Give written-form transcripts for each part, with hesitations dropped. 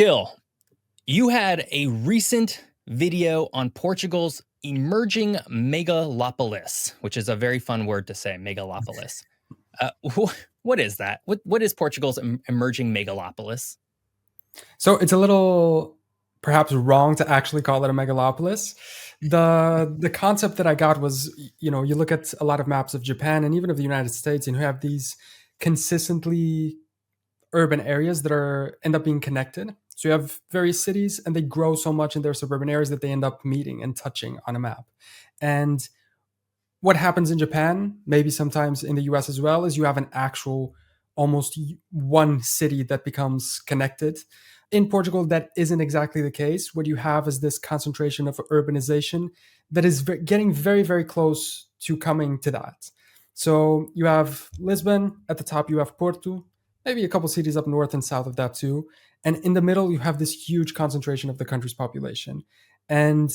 Gil, you had a recent video on Portugal's emerging megalopolis, which is a very fun word to say, megalopolis. What is that? What is Portugal's emerging megalopolis? So it's a little perhaps wrong to actually call it a megalopolis. The concept that I got was, you look at a lot of maps of Japan and even of the United States, and you have these consistently urban areas that end up being connected. So you have various cities and they grow so much in their suburban areas that they end up meeting and touching on a map. And what happens in Japan, maybe sometimes in the US as well, is you have an actual almost one city that becomes connected. In Portugal, that isn't exactly the case. What you have is this concentration of urbanization that is getting very, very close to coming to that. So you have Lisbon at the top, you have Porto, maybe a couple cities up north and south of that too. And in the middle, you have this huge concentration of the country's population. And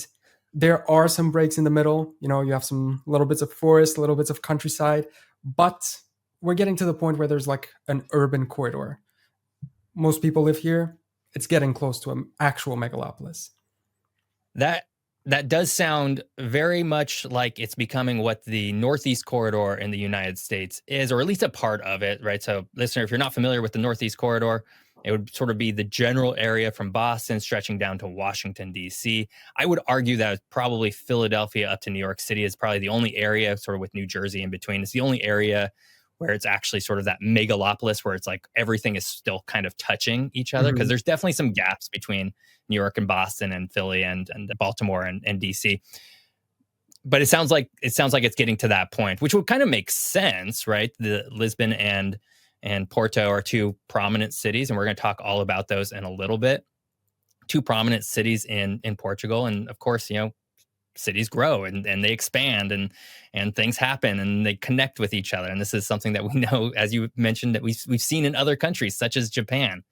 there are some breaks in the middle. You have some little bits of forest, little bits of countryside, but we're getting to the point where there's like an urban corridor. Most people live here. It's getting close to an actual megalopolis. That does sound very much like it's becoming what the Northeast Corridor in the United States is, or at least a part of it, right? So, listener, if you're not familiar with the Northeast Corridor, it would sort of be the general area from Boston stretching down to Washington, D.C. I would argue that probably Philadelphia up to New York City is probably the only area, sort of with New Jersey in between. It's the only area where it's actually sort of that megalopolis where it's like everything is still kind of touching each other, because there's definitely some gaps between New York and Boston and Philly and Baltimore and DC. But it sounds like it's getting to that point, which would kind of make sense, right? The Lisbon and Porto are two prominent cities, and we're going to talk all about those in a little bit. Two prominent cities in Portugal, and of course, cities grow and they expand and things happen and they connect with each other. And this is something that we know, as you mentioned, that we've seen in other countries such as Japan.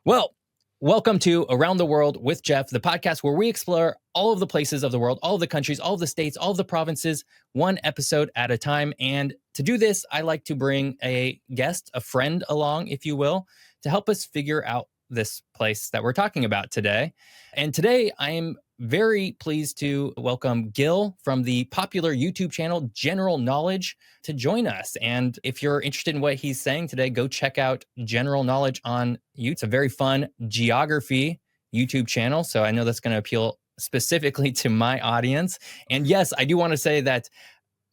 Well, welcome to Around the World with Geoff, the podcast where we explore all of the places of the world, all of the countries, all of the states, all of the provinces, one episode at a time. And to do this, I like to bring a guest, a friend along, if you will, to help us figure out this place that we're talking about today. And today I am very pleased to welcome Gil from the popular YouTube channel General Knowledge to join us. And if you're interested in what he's saying today, go check out General Knowledge on YouTube. It's a very fun geography YouTube channel. So I know that's going to appeal specifically to my audience. And yes, I do want to say that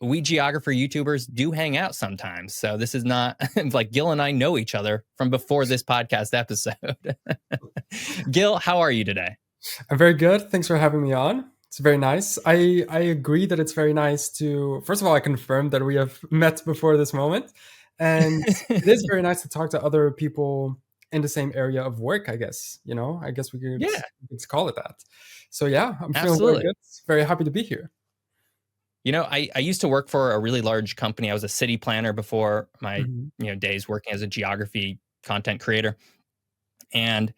we geographer YouTubers do hang out sometimes. So this is not like Gil and I know each other from before this podcast episode. Gil, how are you today? I'm very good. Thanks for having me on. It's very nice. I agree that it's very nice to, first of all, I confirm that we have met before this moment. And it is very nice to talk to other people in the same area of work, I guess. I guess we could call it that. So yeah, I'm feeling very good. Very happy to be here. I used to work for a really large company. I was a city planner before my days working as a geography content creator. And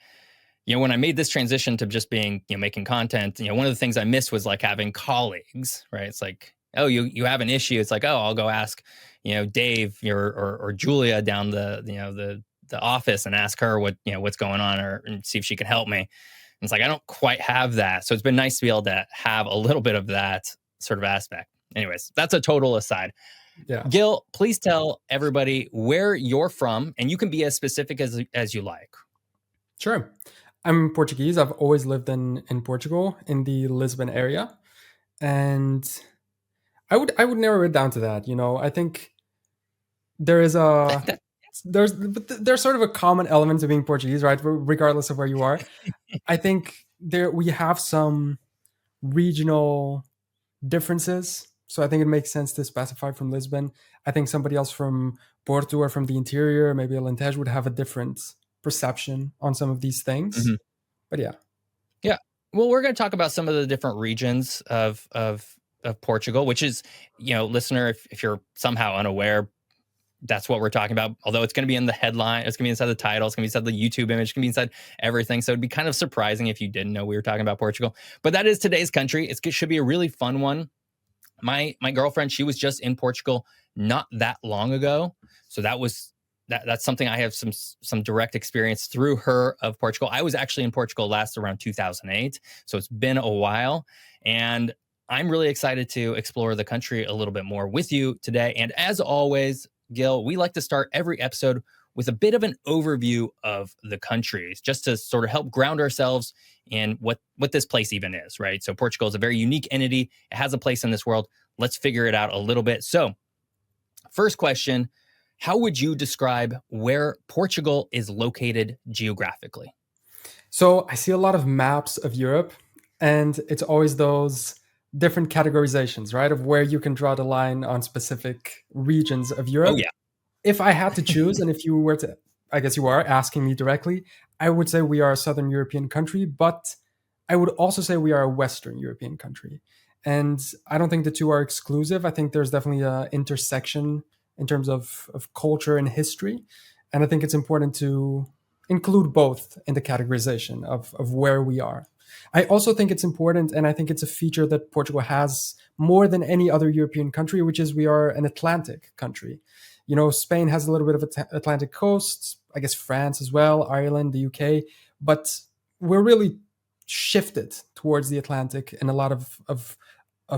when I made this transition to just being, making content, one of the things I missed was like having colleagues, right? It's like, oh, you have an issue. It's like, oh, I'll go ask, Dave or Julia down the office and ask her what's going on and see if she can help me. And it's like, I don't quite have that. So it's been nice to be able to have a little bit of that sort of aspect. Anyways, that's a total aside. Yeah. Gil, please tell everybody where you're from, and you can be as specific as you like. Sure. I'm Portuguese. I've always lived in Portugal, in the Lisbon area. And I would narrow it down to that. I think there's sort of a common element to being Portuguese, right? Regardless of where you are. I think we have some regional differences. So I think it makes sense to specify from Lisbon. I think somebody else from Porto or from the interior, maybe Alentejo, would have a different perception on some of these things. But yeah. Well, we're going to talk about some of the different regions of Portugal, which is, listener, if you're somehow unaware, that's what we're talking about. Although it's going to be in the headline, it's going to be inside the title, it's going to be inside the YouTube image, it's going to be inside everything. So it'd be kind of surprising if you didn't know we were talking about Portugal. But that is today's country. It should be a really fun one. My girlfriend, she was just in Portugal not that long ago. So that was that's something I have some direct experience through her of Portugal. I was actually in Portugal last around 2008, so it's been a while, and I'm really excited to explore the country a little bit more with you today. And as always, Gil, we like to start every episode with a bit of an overview of the countries, just to sort of help ground ourselves in what this place even is, right? So Portugal is a very unique entity. It has a place in this world. Let's figure it out a little bit. So, first question, how would you describe where Portugal is located geographically? So I see a lot of maps of Europe, and it's always those different categorizations, right? Of where you can draw the line on specific regions of Oh, Europe. yeah. If I had to choose, and if you were to, I guess you are asking me directly, I would say we are a Southern European country, but I would also say we are a Western European country. And I don't think the two are exclusive. I think there's definitely an intersection in terms of culture and history. And I think it's important to include both in the categorization of where we are. I also think it's important, and I think it's a feature that Portugal has more than any other European country, which is we are an Atlantic country. You know, Spain has a little bit of Atlantic coast, I guess France as well, Ireland, the UK, but we're really shifted towards the Atlantic in a lot of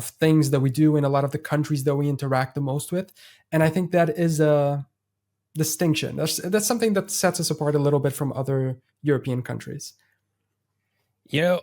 things that we do in a lot of the countries that we interact the most with. And I think that is a distinction. That's something that sets us apart a little bit from other European countries. You know,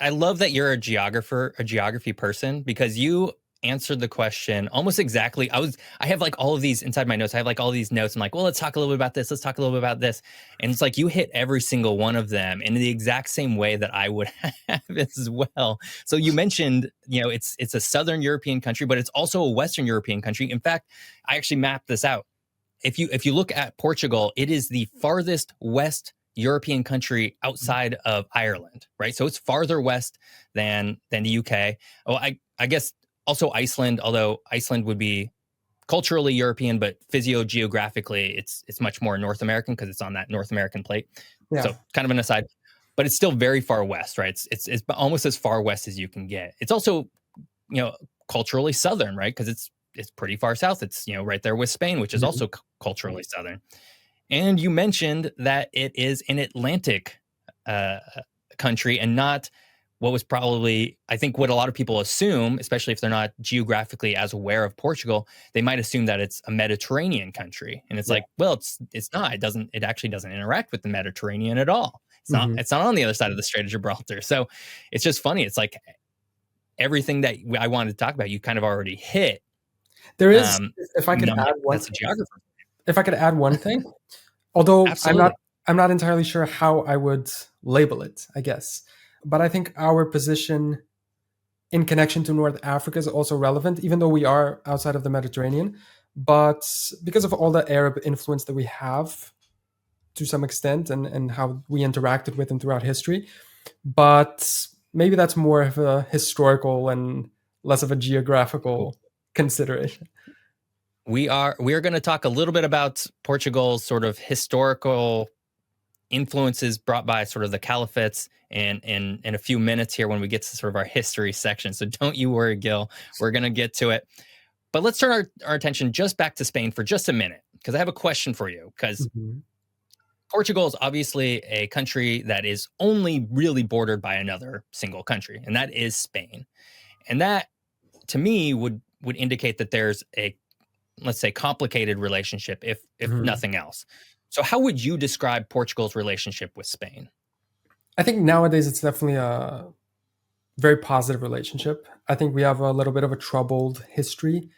I love that you're a geography person, because you answered the question almost exactly. I have like all of these inside my notes. I have like all these notes. I'm like, well, let's talk a little bit about this. Let's talk a little bit about this. And it's like you hit every single one of them in the exact same way that I would have as well. So you mentioned, it's a Southern European country, but it's also a Western European country. In fact, I actually mapped this out. If you look at Portugal, it is the farthest west European country outside of Ireland, right? So it's farther west than the UK. Oh, I guess also Iceland, although Iceland would be culturally European, but physiogeographically it's much more North American because it's on that North American plate. Yeah. So kind of an aside, but it's still very far west, right? It's almost as far west as you can get. It's also, culturally southern, right? Because it's pretty far south. It's, right there with Spain, which is Mhm. also culturally southern. And you mentioned that it is an Atlantic uh, country and not what was probably, I think, what a lot of people assume, especially if they're not geographically as aware of Portugal, they might assume that it's a Mediterranean country. And it's Yeah. like, well, it's not. It actually doesn't interact with the Mediterranean at all. It's not. Mhm. It's not on the other side of the Strait of Gibraltar. So it's just funny. It's like everything that I wanted to talk about, you kind of already hit. There is, Um, if I and could I'm add like, one, that's a geographer. if I could add one thing, although Absolutely. I'm not entirely sure how I would label it, I guess. But I think our position in connection to North Africa is also relevant, even though we are outside of the Mediterranean. But because of all the Arab influence that we have to some extent, and how we interacted with them throughout history. But maybe that's more of a historical and less of a geographical consideration. We are going to talk a little bit about Portugal's sort of historical influences brought by sort of the caliphates in a few minutes here when we get to sort of our history section. So don't you worry, Gil. We're going to get to it. But let's turn our attention just back to Spain for just a minute, because I have a question for you. Because Mhm. Portugal is obviously a country that is only really bordered by another single country, and that is Spain. And that, to me, would indicate that there's a, let's say, complicated relationship, if Mhm. nothing else. So how would you describe Portugal's relationship with Spain? I think nowadays it's definitely a very positive relationship. I think we have a little bit of a troubled history.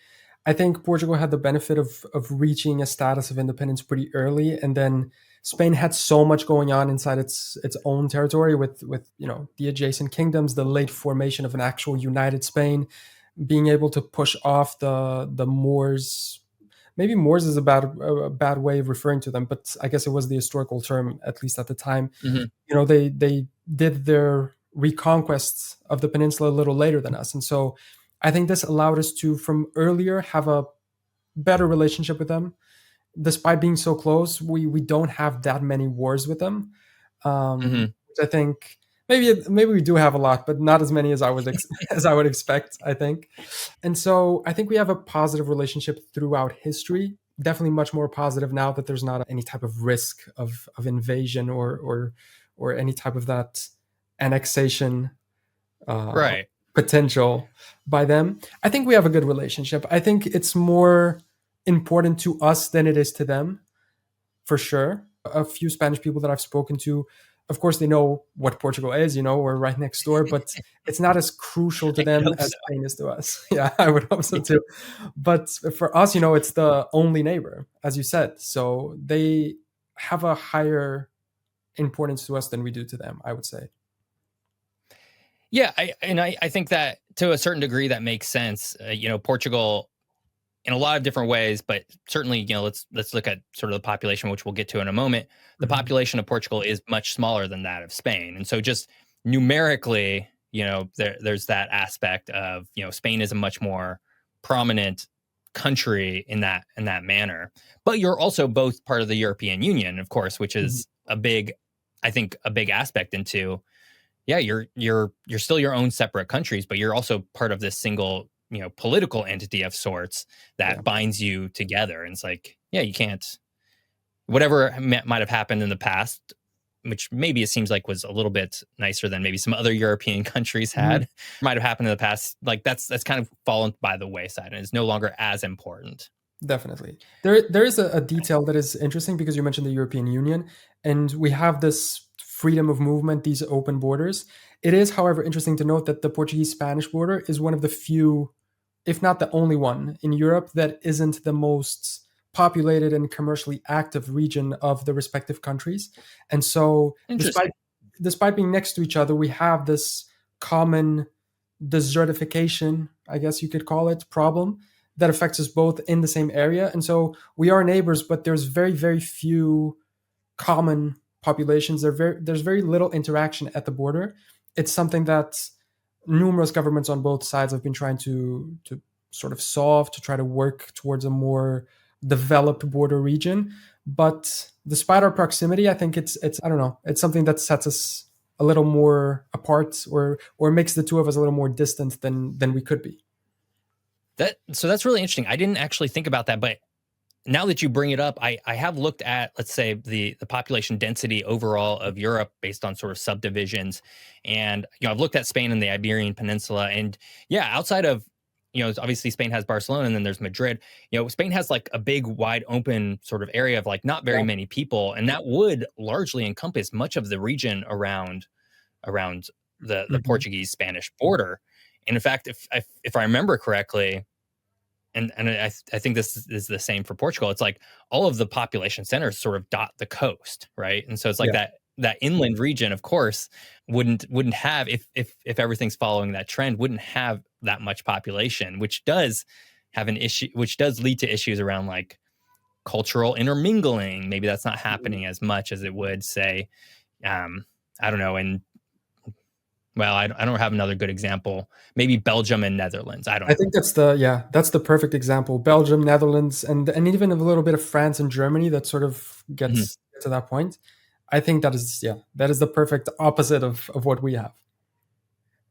I think Portugal had the benefit of reaching a status of independence pretty early, and then Spain had so much going on inside its own territory with the adjacent kingdoms, the late formation of an actual united Spain, being able to push off the Moors. Maybe Moors is a bad way of referring to them, but I guess it was the historical term, at least at the time. Mhm. They did their reconquests of the peninsula a little later than us, and so I think this allowed us to, from earlier, have a better relationship with them. Despite being so close, we don't have that many wars with them, Mhm. which I think maybe we do have a lot, but not as many as as I would expect, I think. And so I think we have a positive relationship throughout history. definitely much more positive now that there's not any type of risk of invasion or any type of that annexation uh, Right. potential by them. I think we have a good relationship. I think it's more important to us than it is to them, for sure. A few Spanish people that I've spoken to, of course, they know what Portugal is. We're right next door, but it's not as crucial to I them hope as so. Spain is to us. Yeah, I would hope so too. But for us, it's the only neighbor, as you said. So they have a higher importance to us than we do to them, I would say. Yeah, I think that to a certain degree that makes sense. Portugal in a lot of different ways, but certainly, let's look at sort of the population, which we'll get to in a moment. The Mhm. population of Portugal is much smaller than that of Spain, and so just numerically, there's that aspect of Spain is a much more prominent country in that manner. But you're also both part of the European Union, of course, which Mhm. is I think a big aspect into yeah, you're still your own separate countries, but you're also part of this single, political entity of sorts Yeah, that binds you together. And it's like, yeah, you can't whatever might have happened in the past, which maybe it seems like was a little bit nicer than maybe some other European countries Mhm. had, might have happened in the past. Like that's kind of fallen by the wayside and is no longer as important. Definitely. There is a detail that is interesting because you mentioned the European Union, and we have this freedom of movement, these open borders. It is, however, interesting to note that the Portuguese-Spanish border is one of the few, if not the only one, in Europe that isn't the most populated and commercially active region of the respective countries. And so, despite Interesting. despite being next to each other, we have this common desertification, I guess you could call it, problem that affects us both in the same area. And so we are neighbors, but there's very, very few common populations. There's very little interaction at the border. It's something that numerous governments on both sides have been trying to sort of solve, to try to work towards a more developed border region. But despite our proximity, I think it's I don't know, it's something that sets us a little more apart, or makes the two of us a little more distant than we could be. That's really interesting. I didn't actually think about that, but now that you bring it up, I have looked at, let's say, the population density overall of Europe based on sort of subdivisions, and I've looked at Spain and the Iberian Peninsula, and yeah, outside of obviously Spain has Barcelona and then there's Madrid. Spain has like a big, wide open sort of area of like not very Yeah. many people, and that would largely encompass much of the region around the Mhm. Portuguese Spanish border. And in fact, if I remember correctly, and I think this is the same for Portugal. It's like all of the population centers sort of dot the coast, right? And so it's like Yeah. that inland region, of course, wouldn't have if everything's following that trend, wouldn't have that much population, which does have an issue, which does lead to issues around like cultural intermingling. Maybe that's not Mhm. happening as much as it would say, um, I don't know, in well, I don't have another good example. Maybe Belgium and Netherlands. I don't I know. think that's the perfect example. Belgium, Netherlands, and even a little bit of France and Germany that sort of Mhm. gets to that point. I think that is the perfect opposite of what we have.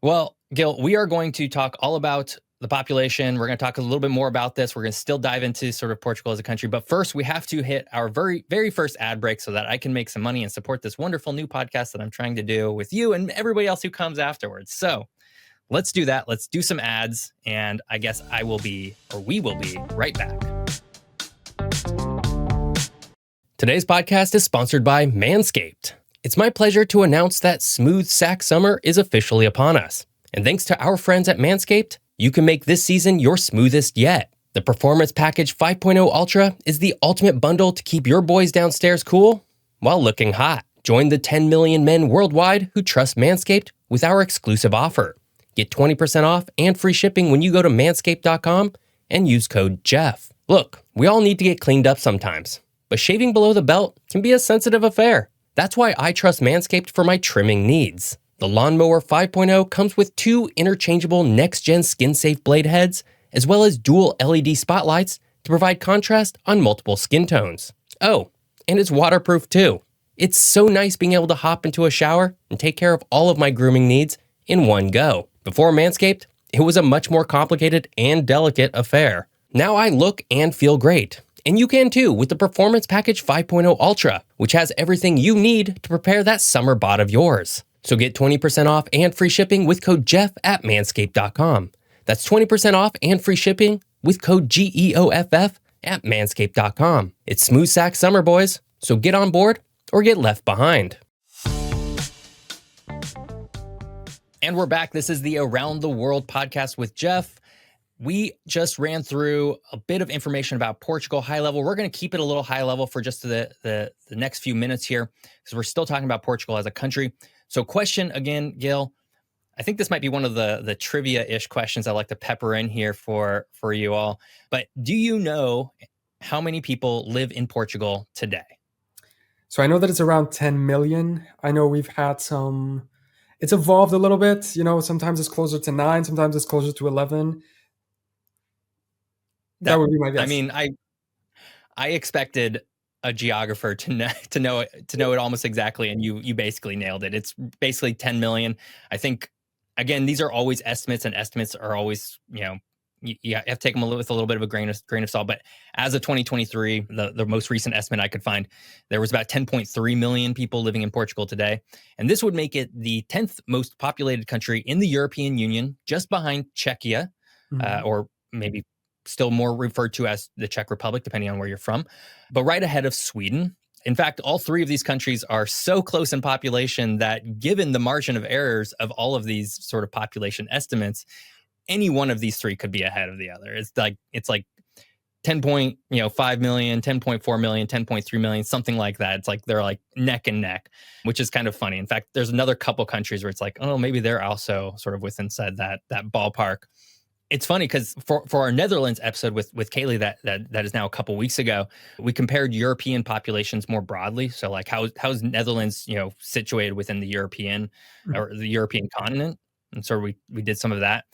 Well, Gil, we are going to talk all about the population. We're going to talk a little bit more about this. We're going to still dive into sort of Portugal as a country. But first, we have to hit our very, very first ad break so that I can make some money and support this wonderful new podcast that I'm trying to do with you and everybody else who comes afterwards. So let's do that. Let's do some ads. And I guess we will be right back. Today's podcast is sponsored by Manscaped. It's my pleasure to announce that smooth sack summer is officially upon us. And thanks to our friends at Manscaped, you can make this season your smoothest yet. The Performance Package 5.0 Ultra is the ultimate bundle to keep your boys downstairs cool while looking hot. Join the 10 million men worldwide who trust Manscaped with our exclusive offer. Get 20% off and free shipping when you go to manscaped.com and use code Geoff. Look, we all need to get cleaned up sometimes, but shaving below the belt can be a sensitive affair. That's why I trust Manscaped for my trimming needs. The Lawnmower 5.0 comes with 2 interchangeable next-gen skin-safe blade heads, as well as dual LED spotlights to provide contrast on multiple skin tones. Oh, and it's waterproof too. It's so nice being able to hop into a shower and take care of all of my grooming needs in one go. Before Manscaped, it was a much more complicated and delicate affair. Now I look and feel great, And you can too with the Performance Package 5.0 Ultra, which has everything you need to prepare that summer bod of yours. So get 20% off and free shipping with code Geoff at manscaped.com. That's 20% off and free shipping with code GEOFF at manscaped.com. It's smooth sack summer, boys, so get on board or get left behind. And we're back. This is the Around the World podcast with Geoff. We just ran through a bit of information about Portugal high level. We're going to keep it a little high level for just the next few minutes here because we're still talking about Portugal as a country. So question again, Gil, I think this might be one of the trivia-ish questions I like to pepper in here for you all. But do you know how many people live in Portugal today? So I know that it's around 10 million. I know we've had it's evolved a little bit. Sometimes it's closer to 9, sometimes it's closer to 11. That would be my guess. I mean, I expected a geographer to know it almost exactly, and you basically nailed it. It's basically 10 million. I think, again, these are always estimates, and estimates are always, you have to take them with a little bit of a grain of salt. But as of 2023, the most recent estimate I could find, there was about 10.3 million people living in Portugal today. And this would make it the 10th most populated country in the European Union, just behind Czechia, or maybe still more referred to as the Czech Republic, depending on where you're from, but right ahead of Sweden. In fact, all three of these countries are so close in population that, given the margin of errors of all of these sort of population estimates, any one of these three could be ahead of the other. It's like 10.5 million, 10.4 million, 10.3 million, something like that. It's like they're like neck and neck, which is kind of funny. In fact, there's another couple countries where it's like, oh, maybe they're also sort of within that ballpark. It's funny because for our Netherlands episode with Kaylee that is now a couple weeks ago, we compared European populations more broadly. So like how's Netherlands situated within the European or the European continent, and so we did some of that.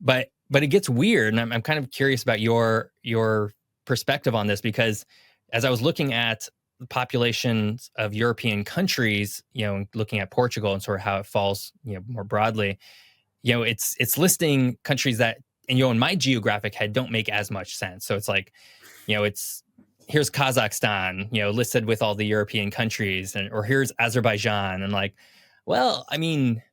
But it gets weird, and I'm kind of curious about your perspective on this, because as I was looking at the populations of European countries, and looking at Portugal and sort of how it falls more broadly. It's listing countries that, in my geographic head, don't make as much sense. So it's like, here's Kazakhstan, listed with all the European countries, or here's Azerbaijan, and like, well, I mean,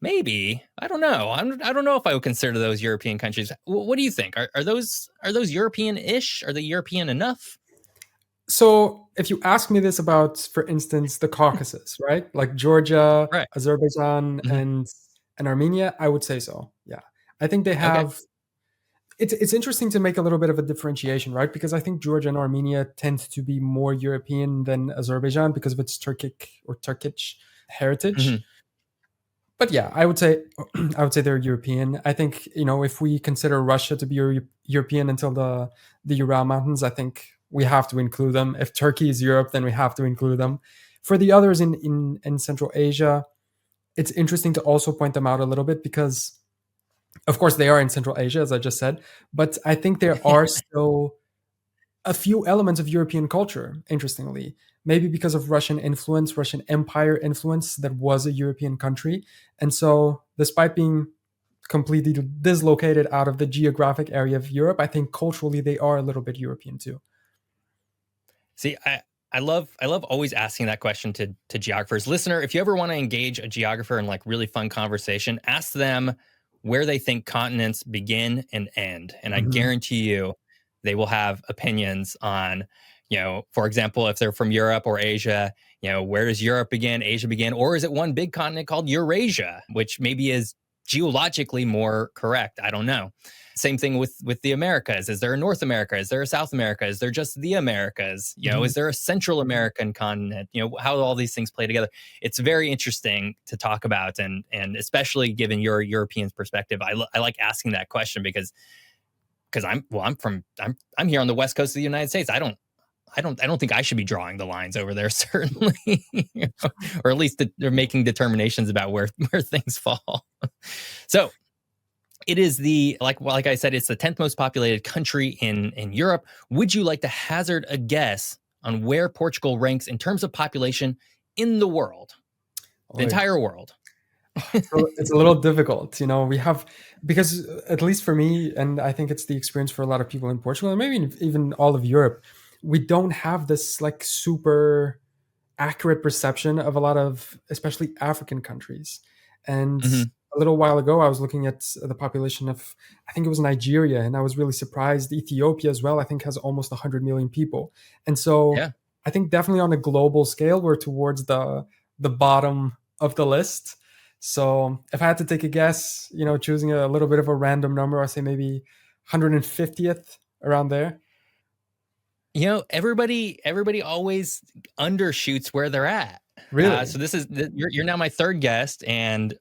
maybe, I don't know. I don't know if I would consider those European countries. What do you think? Are those European-ish? Are they European enough? So if you ask me this about, for instance, the Caucasus, right? Like Georgia, Right. Azerbaijan, and Armenia, I would say so. Yeah. I think they have. Okay. It's interesting to make a little bit of a differentiation, right? Because I think Georgia and Armenia tend to be more European than Azerbaijan because of its Turkish heritage. But yeah, I would say they're European. I think, if we consider Russia to be European until the Ural Mountains, I think we have to include them. If Turkey is Europe, then we have to include them. For the others in Central Asia, it's interesting to also point them out a little bit because, of course, they are in Central Asia, as I just said, but I think there are still a few elements of European culture, interestingly, maybe because of Russian influence, Russian Empire influence that was a European country. And so despite being completely dislocated out of the geographic area of Europe, I think culturally they are a little bit European too. See, I love always asking that question to geographers. Listener, if you ever want to engage a geographer in like really fun conversation, ask them where they think continents begin and end. And I guarantee you they will have opinions on, for example, if they're from Europe or Asia, where does Europe begin, Asia begin, or is it one big continent called Eurasia, which maybe is geologically more correct? I don't know. Same thing with the Americas. Is there a North America? Is there a South America? Is there just the Americas? Is there a Central American continent? How all these things play together. It's very interesting to talk about, and especially given your European perspective. I like asking that question because I'm here on the West Coast of the United States. I don't think I should be drawing the lines over there, certainly, or at least they're making determinations about where things fall. So it is like I said, it's the 10th most populated country in Europe. Would you like to hazard a guess on where Portugal ranks in terms of population in the world, the entire world? So it's a little difficult, we have, because at least for me, and I think it's the experience for a lot of people in Portugal and maybe even all of Europe, we don't have this like super accurate perception of a lot of especially African countries. And Mhm. a little while ago, I was looking at the population of, I think it was Nigeria, and I was really surprised. Ethiopia as well, I think, has almost 100 million people. And so Yeah. I think definitely on a global scale, we're towards the bottom of the list. So if I had to take a guess, choosing a little bit of a random number, I'd say maybe 150th, around there. Everybody always undershoots where they're at. Really? So this is you're now my third guest, and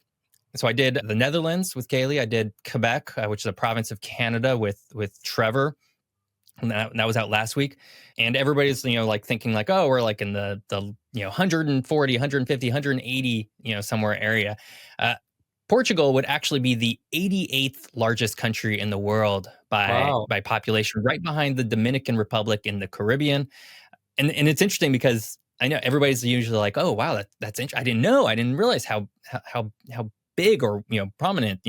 so I did the Netherlands with Kaylee. I did Quebec, which is a province of Canada, with Trevor. And that was out last week, and everybody's like thinking like, oh, we're like in the 140, 150, 180 somewhere area. uh, Portugal would actually be the 88th largest country in the world Wow. by population, right behind the Dominican Republic in the Caribbean. And it's interesting because I know everybody's usually like, oh wow, that's interesting. I didn't realize how big or prominent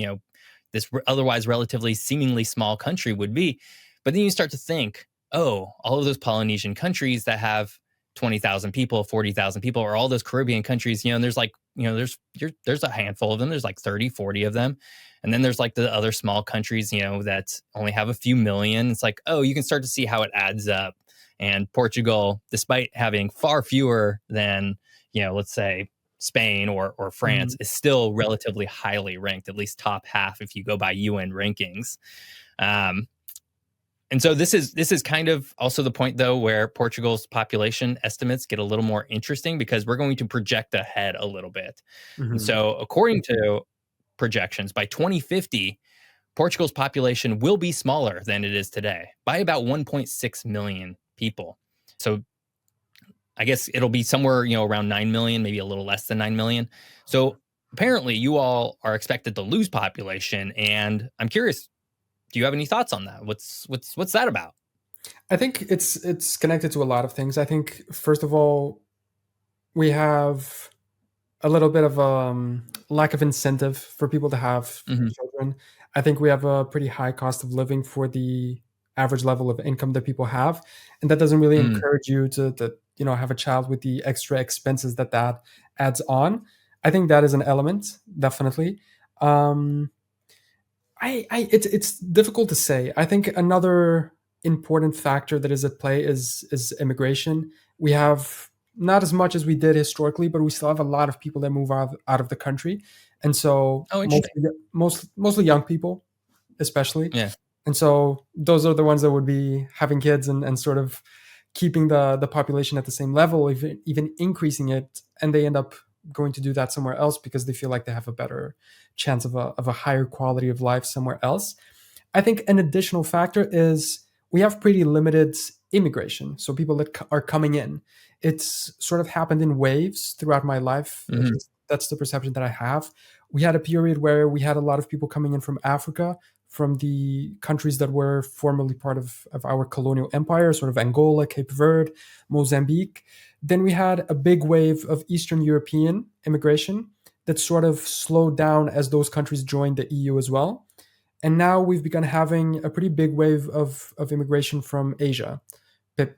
this otherwise relatively seemingly small country would be. But then you start to think, oh, all of those Polynesian countries that have 20,000 people, 40,000 people, or all those Caribbean countries, and there's like, there's a handful of them. There's like 30, 40 of them. And then there's like the other small countries, that only have a few million. It's like, oh, you can start to see how it adds up. And Portugal, despite having far fewer than, let's say Spain or France, Mhm. is still relatively highly ranked, at least top half if you go by UN rankings. Um, and so this is kind of also the point though where Portugal's population estimates get a little more interesting because we're going to project ahead a little bit. And Mhm. so according to projections, by 2050, Portugal's population will be smaller than it is today by about 1.6 million people. So I guess it'll be somewhere, around 9 million, maybe a little less than 9 million. So apparently you all are expected to lose population. And I'm curious, do you have any thoughts on that? What's that about? I think it's connected to a lot of things. I think first of all, we have a little bit of lack of incentive for people to have Hmm. children. I think we have a pretty high cost of living for the average level of income that people have, and that doesn't really Mm, encourage you to have a child with the extra expenses that adds on. I think that is an element, definitely. Um, it's difficult to say. I think another important factor that is at play is immigration. We have not as much as we did historically, but we still have a lot of people that move out of the country, and so oh, interesting. mostly young people, especially. Yeah. And so those are the ones that would be having kids and sort of keeping the population at the same level, even increasing it, and they end up going to do that somewhere else because they feel like they have a better chance of a higher quality of life somewhere else. I think an additional factor is we have pretty limited immigration. So people that are coming in, it's sort of happened in waves throughout my life. At Hmm. least that's the perception that I have. We had a period where we had a lot of people coming in from Africa, from the countries that were formerly part of our colonial empire, sort of Angola, Cape Verde, Mozambique. Then we had a big wave of Eastern European immigration that sort of slowed down as those countries joined the EU as well. And now we've begun having a pretty big wave of immigration from Asia,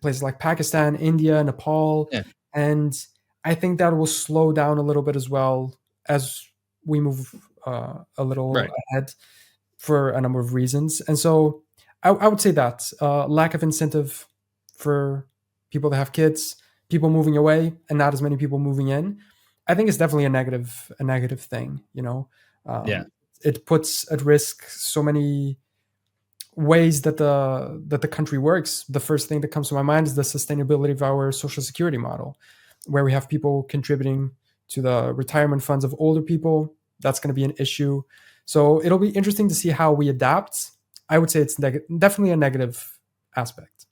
places like Pakistan, India, Nepal. Yeah. And I think that will slow down a little bit as well as we move a little Right. ahead for a number of reasons. And so I would say that lack of incentive for people to have kids, people moving away, and not as many people moving in, I think is definitely a negative thing. Yeah. Um, it puts at risk so many ways that the country works. The first thing that comes to my mind is the sustainability of our social security model, where we have people contributing to the retirement funds of older people. That's going to be an issue. So it'll be interesting to see how we adapt. I would say it's definitely a negative aspect.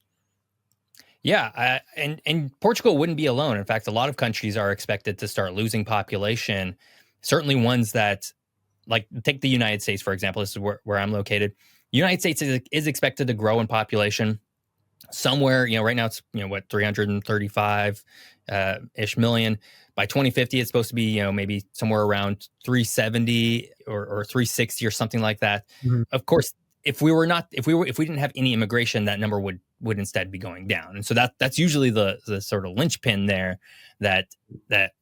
Yeah, and Portugal wouldn't be alone. In fact, a lot of countries are expected to start losing population. Certainly, ones that, like, take the United States for example. This is where I'm located. The United States is expected to grow in population somewhere, right now it's, what, 335 ish million. By 2050, it's supposed to be, maybe somewhere around 370 or 360 or something like that. Mhm. Of course, if we didn't have any immigration, that number would instead be going down. And so that's usually the sort of linchpin there, that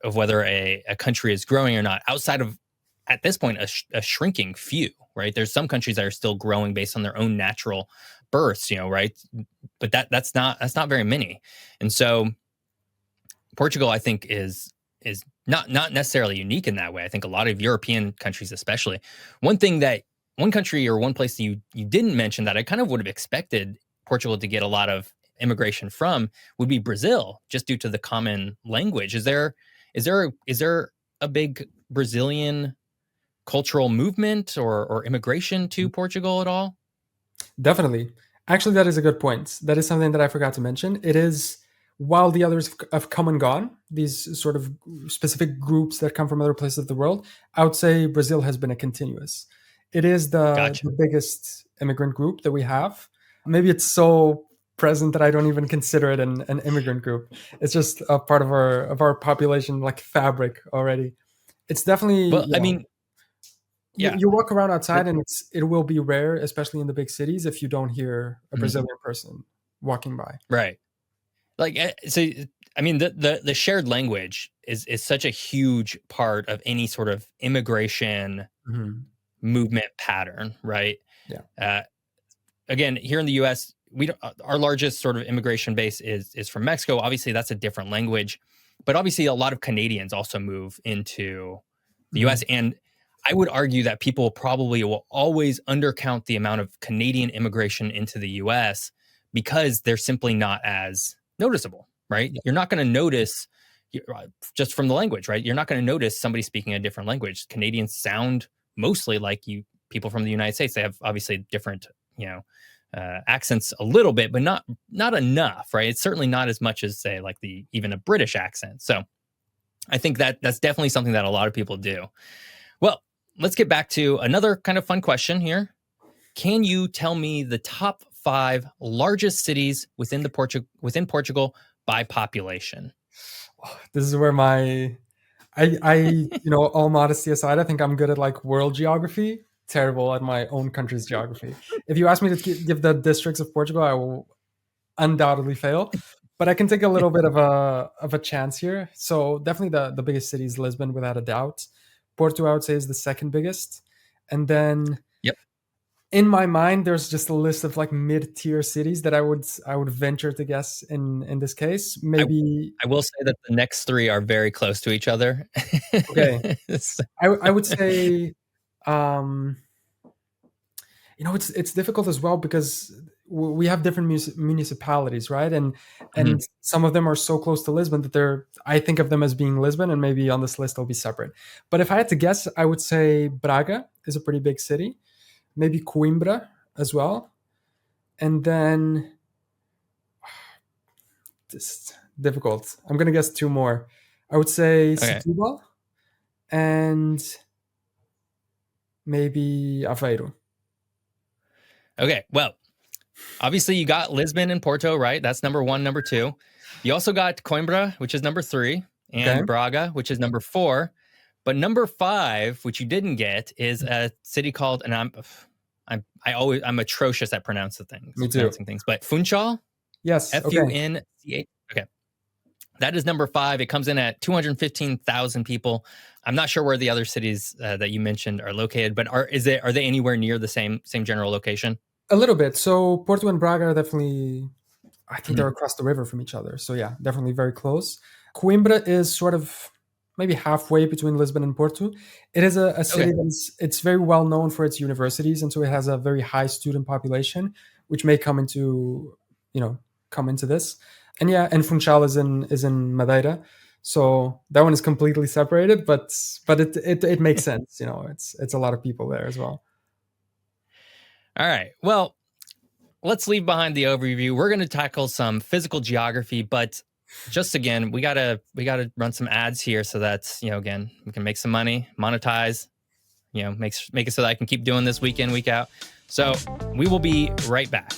of whether a country is growing or not, outside of, at this point, a shrinking few, right? There's some countries that are still growing based on their own natural births, right? But that's not very many. And so Portugal, I think, is not necessarily unique in that way. I think a lot of European countries, especially, one country or one place that you didn't mention that I kind of would have expected Portugal to get a lot of immigration from would be Brazil, just due to the common language. Is there a big Brazilian cultural movement or immigration to Portugal at all? Definitely. Actually, that is a good point. That is something that I forgot to mention. It is, while the others have come and gone, these sort of specific groups that come from other places of the world, I would say Brazil has been a continuous. It is Gotcha. the biggest immigrant group that we have. Maybe it's so present that I don't even consider it an immigrant group. It's just a part of our population, like fabric already. It's definitely, Well, I mean, yeah. you walk around outside and it will be rare, especially in the big cities, if you don't hear a Brazilian person walking by. Right. Like, so, I mean, the shared language is such a huge part of any sort of immigration movement pattern, right? Yeah. Again, here in the U.S., our largest sort of immigration base is from Mexico. Obviously, that's a different language, but obviously, a lot of Canadians also move into the U.S. And I would argue that people probably will always undercount the amount of Canadian immigration into the U.S. because they're simply not as noticeable, right? Yeah. You're not going to notice, just from the language, right? You're not going to notice somebody speaking a different language. Canadians sound mostly like people from the United States. They have obviously different, accents a little bit, but not enough, right? It's certainly not as much as, say, like even a British accent. So I think that's definitely something that a lot of people do. Well, let's get back to another kind of fun question here. Can you tell me the top 5 largest cities within Portugal by population? This is where all modesty aside, I think I'm good at like world geography, terrible at my own country's geography. If you ask me to give the districts of Portugal, I will undoubtedly fail, but I can take a little bit of a chance here. So definitely the biggest city is Lisbon, without a doubt. Porto, I would say, is the second biggest. And then in my mind, there's just a list of like mid-tier cities that I would venture to guess in this case. Maybe I will say that the next 3 are very close to each other. Okay. I would say, it's difficult as well because we have different municipalities, right? And some of them are so close to Lisbon that I think of them as being Lisbon, and maybe on this list they'll be separate. But if I had to guess, I would say Braga is a pretty big city. Maybe Coimbra as well. And then, this is difficult. I'm going to guess 2 more. I would say Setúbal and maybe Aveiro. Okay, well, obviously you got Lisbon and Porto, right? That's number 1, number 2. You also got Coimbra, which is number 3, and Braga, which is number 4. But number 5, which you didn't get, is a city called, and I'm atrocious at pronouncing things. But Funchal. Yes. Funch. Okay. That is number 5. It comes in at 215,000 people. I'm not sure where the other cities that you mentioned are located, but are they anywhere near the same general location? A little bit. So Porto and Braga are definitely, I think they're across the river from each other. So yeah, definitely very close. Coimbra is sort of maybe halfway between Lisbon and Porto. It is a city it's very well known for its universities, and so it has a very high student population, which may come into this. And and Funchal is in Madeira, so that one is completely separated, but it makes sense. It's a lot of people there as well. All right. Well, let's leave behind the overview. We're going to tackle some physical geography, but just again, we gotta run some ads here so that again we can make some money, monetize, make it so that I can keep doing this week in, week out. So we will be right back.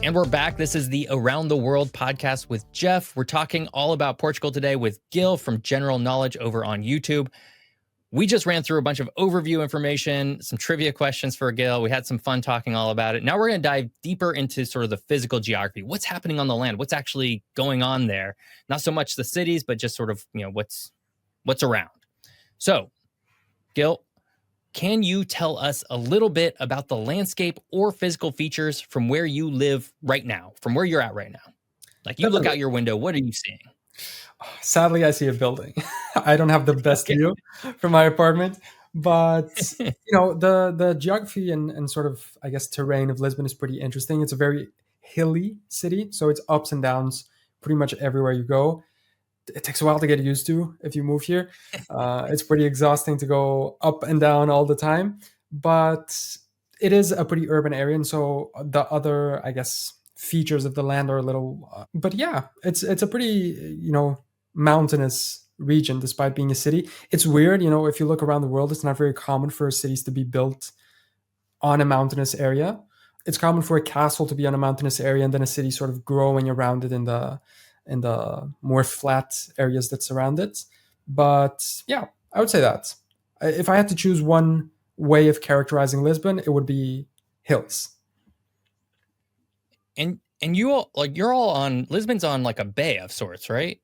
And we're back. This is the Around the World podcast with Geoff. We're talking all about Portugal today with Gil from General Knowledge over on YouTube. We just ran through a bunch of overview information, some trivia questions for Gil. We had some fun talking all about it. Now we're going to dive deeper into sort of the physical geography. What's happening on the land? What's actually going on there? Not so much the cities, but just sort of, what's around. So, Gil, can you tell us a little bit about the landscape or physical features from where you live right now, from where you're at right now? Like you look out your window, what are you seeing? Sadly, I see a building. I don't have the best view from my apartment, but the geography and sort of, I guess, terrain of Lisbon is pretty interesting. It's a very hilly city, so it's ups and downs pretty much everywhere you go. It takes a while to get used to if you move here. It's pretty exhausting to go up and down all the time, but it is a pretty urban area, and so the other, I guess, features of the land are a little. But yeah, it's a pretty mountainous region despite being a city. It's weird, if you look around the world, it's not very common for cities to be built on a mountainous area. It's common for a castle to be on a mountainous area and then a city sort of growing around it in the more flat areas that surround it. But yeah, I would say that. If I had to choose one way of characterizing Lisbon, it would be hills. And you all, you're all on, Lisbon's on like a bay of sorts, right?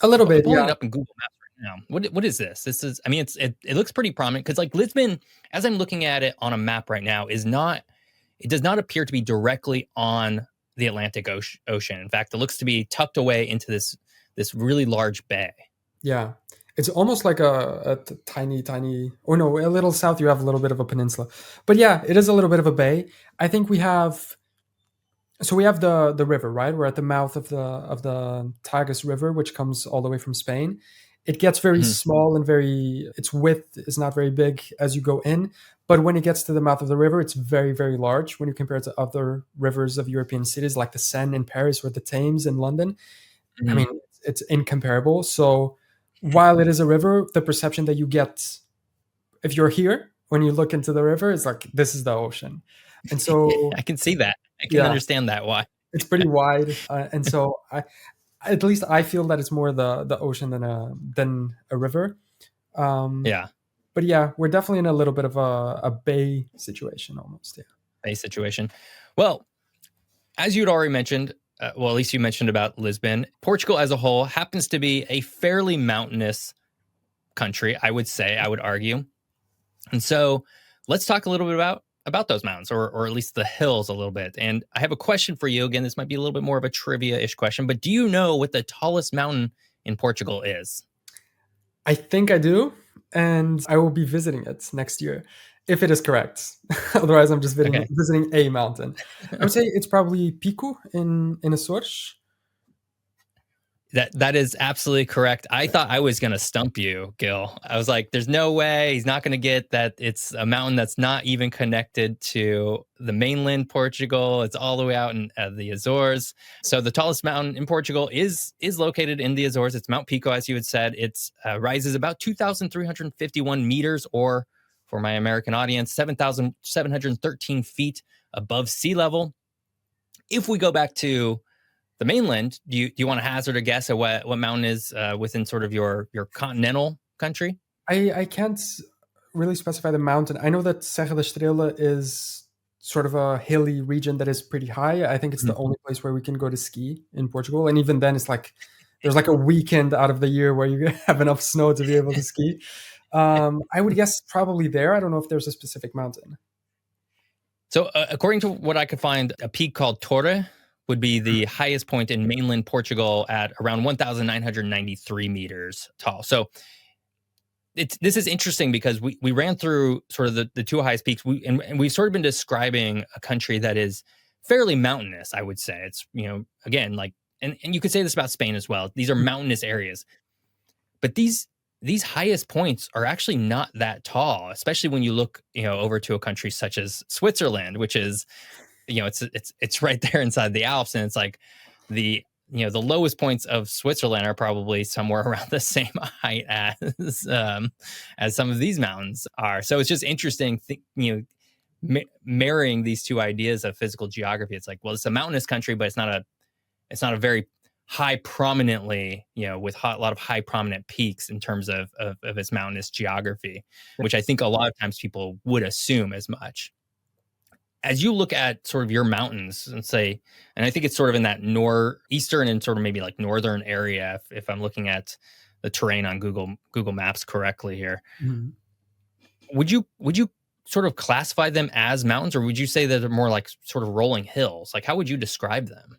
A little bit, I'm pulling yeah. it up in Google Maps right now. What is this? This is, it looks pretty prominent because like Lisbon, as I'm looking at it on a map right now, it does not appear to be directly on the Atlantic Ocean. In fact, it looks to be tucked away into this really large bay. Yeah, it's almost like a tiny, or no, a little south you have a little bit of a peninsula. But yeah, it is a little bit of a bay. I think we have the river, right? We're at the mouth of the Tagus River, which comes all the way from Spain. It gets very small and its width is not very big as you go in. But when it gets to the mouth of the river, it's very, very large when you compare it to other rivers of European cities like the Seine in Paris or the Thames in London. I mean, it's incomparable. So while it is a river, the perception that you get if you're here, when you look into the river, it's like, this is the ocean. And so I can see that. I can understand that why. It's pretty wide. And so at least I feel that it's more the ocean than a river. But yeah, we're definitely in a little bit of a bay situation almost. Yeah. Bay situation. Well, as you'd already mentioned, at least you mentioned about Lisbon, Portugal as a whole happens to be a fairly mountainous country, I would argue. And so let's talk a little bit about those mountains or at least the hills a little bit. And I have a question for you. Again, this might be a little bit more of a trivia-ish question, but do you know what the tallest mountain in Portugal is? I think I do. And I will be visiting it next year, if it is correct. Otherwise, I'm just visiting a mountain. I would say it's probably Pico in Azores. That is absolutely correct. I thought I was going to stump you, Gil. I was like, there's no way he's not going to get that. It's a mountain that's not even connected to the mainland Portugal. It's all the way out in the Azores. So the tallest mountain in Portugal is located in the Azores. It's Mount Pico, as you had said. It rises about 2,351 meters, or for my American audience, 7,713 feet above sea level. If we go back to the mainland, do you want to hazard a guess at what mountain is within sort of your continental country? I can't really specify the mountain. I know that Serra da Estrela is sort of a hilly region that is pretty high. I think it's the only place where we can go to ski in Portugal. And even then, it's like there's like a weekend out of the year where you have enough snow to be able to ski. I would guess probably there. I don't know if there's a specific mountain. So according to what I could find, a peak called Torre would be the highest point in mainland Portugal at around 1,993 meters tall. So this is interesting because we ran through sort of the two highest peaks. And we've sort of been describing a country that is fairly mountainous, I would say. It's, again, like, and you could say this about Spain as well. These are mountainous areas. But these highest points are actually not that tall, especially when you look, over to a country such as Switzerland, which is, it's right there inside the Alps, and it's like the lowest points of Switzerland are probably somewhere around the same height as some of these mountains are. So it's just interesting, marrying these two ideas of physical geography. It's like, well, it's a mountainous country, but it's not a very high prominently, with a lot of high prominent peaks in terms of its mountainous geography, which I think a lot of times people would assume as much. As you look at sort of your mountains and say, and I think it's sort of in that northeastern and sort of maybe like northern area, if I'm looking at the terrain on Google Maps correctly here, Mhm. would you sort of classify them as mountains, or would you say that they're more like sort of rolling hills? Like, how would you describe them?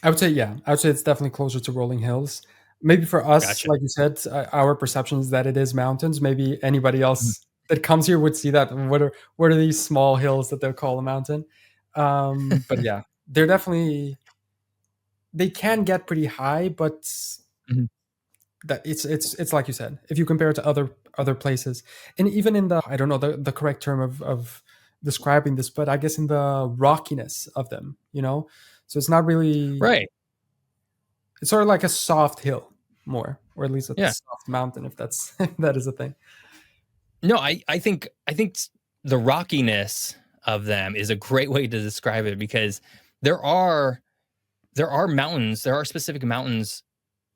I would say, yeah, I would say it's definitely closer to rolling hills. Maybe for us, Gotcha. like you said, our perception is that it is mountains. Maybe anybody Mhm. else that comes here would see that. What are these small hills that they'll call a mountain? But yeah, they're definitely, they can get pretty high, but Mhm. that it's like you said, if you compare it to other places, and even in the, I don't know the correct term of describing this, but I guess in the rockiness of them, so it's not really, Right. it's sort of like a soft hill more, or at least a Yeah. soft mountain, if that's if that is a thing. No, I think the rockiness of them is a great way to describe it, because there are mountains, there are specific mountains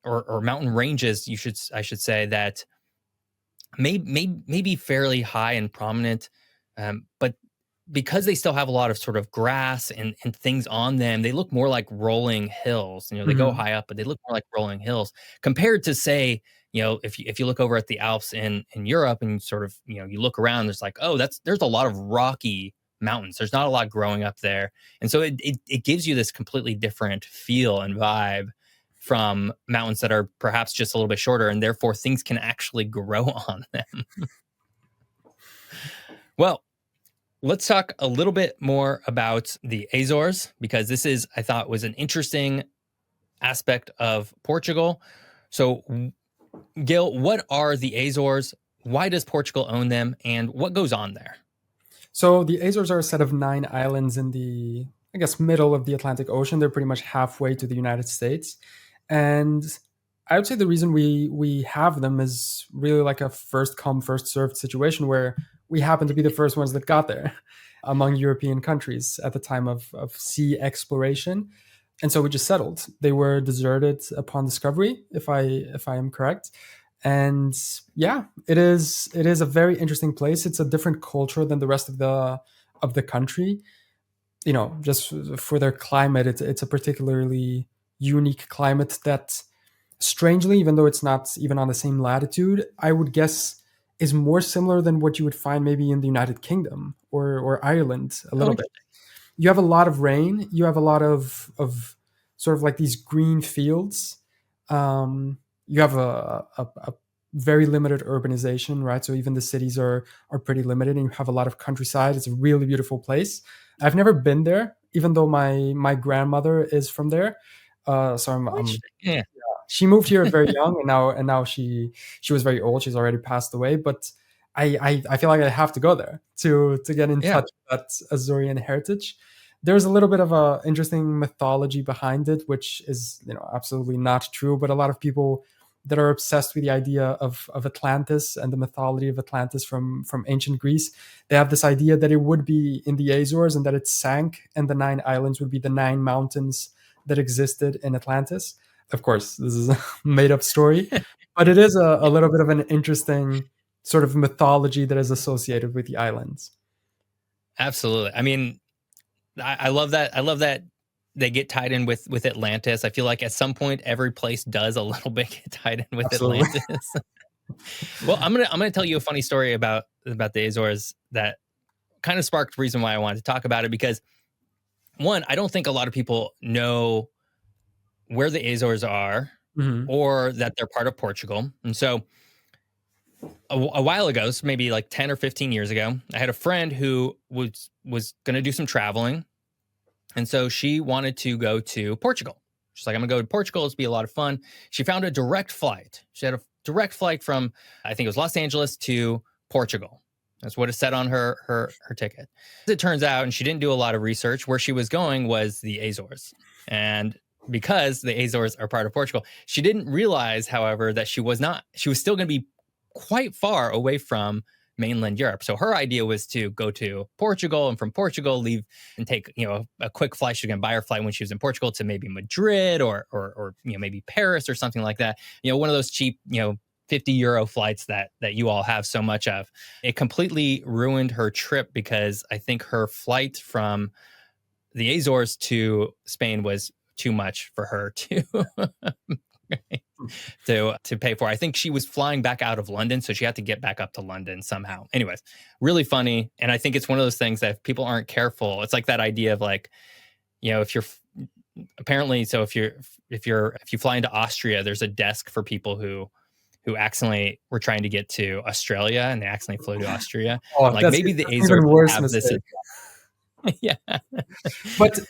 or mountain ranges, I should say, that may be fairly high and prominent, but because they still have a lot of sort of grass and things on them, they look more like rolling hills. They go Mhm. high up, but they look more like rolling hills compared to, say, if you look over at the Alps in Europe and sort of, you look around, there's like, oh, there's a lot of rocky mountains. There's not a lot growing up there. And so it gives you this completely different feel and vibe from mountains that are perhaps just a little bit shorter, and therefore things can actually grow on them. Well, let's talk a little bit more about the Azores, because this is, I thought, was an interesting aspect of Portugal. So, Gil, what are the Azores? Why does Portugal own them? And what goes on there? So the Azores are a set of 9 islands in the, I guess, middle of the Atlantic Ocean. They're pretty much halfway to the United States, and I would say the reason we have them is really like a first come first served situation, where we happen to be the first ones that got there among European countries at the time of sea exploration, and so we just settled. They were deserted upon discovery, if I am correct, and yeah, it is a very interesting place. It's a different culture than the rest of the country. Just for their climate, it's a particularly unique climate that, strangely, even though it's not even on the same latitude, I would guess is more similar than what you would find maybe in the United Kingdom or Ireland a Oh, little bit. interesting. You have a lot of rain. You have a lot of sort of like these green fields. You have a very limited urbanization, right? So even the cities are pretty limited, and you have a lot of countryside. It's a really beautiful place. I've never been there, even though my grandmother is from there. So Oh, interesting. Yeah. she moved here very young, and now she was very old. She's already passed away, but I feel like I have to go there to get in Yeah. touch with that Azorean heritage. There's a little bit of a interesting mythology behind it, which is absolutely not true. But a lot of people that are obsessed with the idea of Atlantis and the mythology of Atlantis from ancient Greece, they have this idea that it would be in the Azores and that it sank, and the 9 islands would be the 9 mountains that existed in Atlantis. Of course, this is a made up story, but it is a little bit of an interesting sort of mythology that is associated with the islands. Absolutely. I mean, I love that. I love that they get tied in with Atlantis. I feel like at some point every place does a little bit get tied in with Absolutely. Atlantis. Well, I'm gonna tell you a funny story about the Azores that kind of sparked the reason why I wanted to talk about it, because one, I don't think a lot of people know where the Azores are Mhm. or that they're part of Portugal. And so a while ago, so maybe like 10 or 15 years ago, I had a friend who was going to do some traveling. And so she wanted to go to Portugal. She's like, I'm going to go to Portugal. It's be a lot of fun. She found a direct flight. She had a direct flight from, I think it was Los Angeles to Portugal. That's what it said on her ticket. As it turns out, and she didn't do a lot of research, where she was going was the Azores. And because the Azores are part of Portugal, she didn't realize, however, that she was still going to be quite far away from mainland Europe. So her idea was to go to Portugal, and from Portugal leave and take, a quick flight. She was going to buy her flight when she was in Portugal to maybe Madrid or maybe Paris or something like that. One of those cheap, 50 euro flights that you all have so much of. It completely ruined her trip because I think her flight from the Azores to Spain was too much for her to to pay for. I think she was flying back out of London, so she had to get back up to London somehow. Anyways, really funny, and I think it's one of those things that if people aren't careful, it's like that idea of like, if you're apparently, so if you fly into Austria, there's a desk for people who accidentally were trying to get to Australia and they accidentally flew to Austria. Oh, Like maybe the Azores even worse have mistake. this. Yeah. But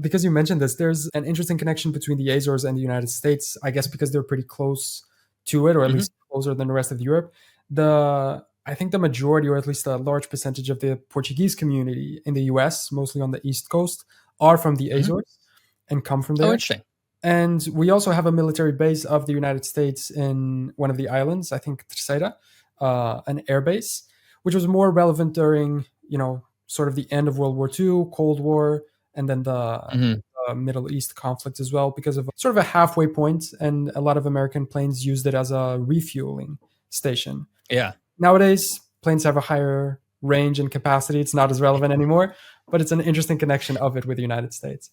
because you mentioned this, there's an interesting connection between the Azores and the United States, I guess because they're pretty close to it, or at least closer than the rest of Europe. I think the majority, or at least a large percentage of the Portuguese community in the US, mostly on the East Coast, are from the Azores and come from there. Oh, interesting. And we also have a military base of the United States in one of the islands, I think Terceira, an air base, which was more relevant during, sort of the end of World War II, Cold War, and then the Middle East conflict as well, because of sort of a halfway point, and a lot of American planes used it as a refueling station. Yeah. Nowadays, planes have a higher range and capacity. It's not as relevant anymore, but it's an interesting connection of it with the United States.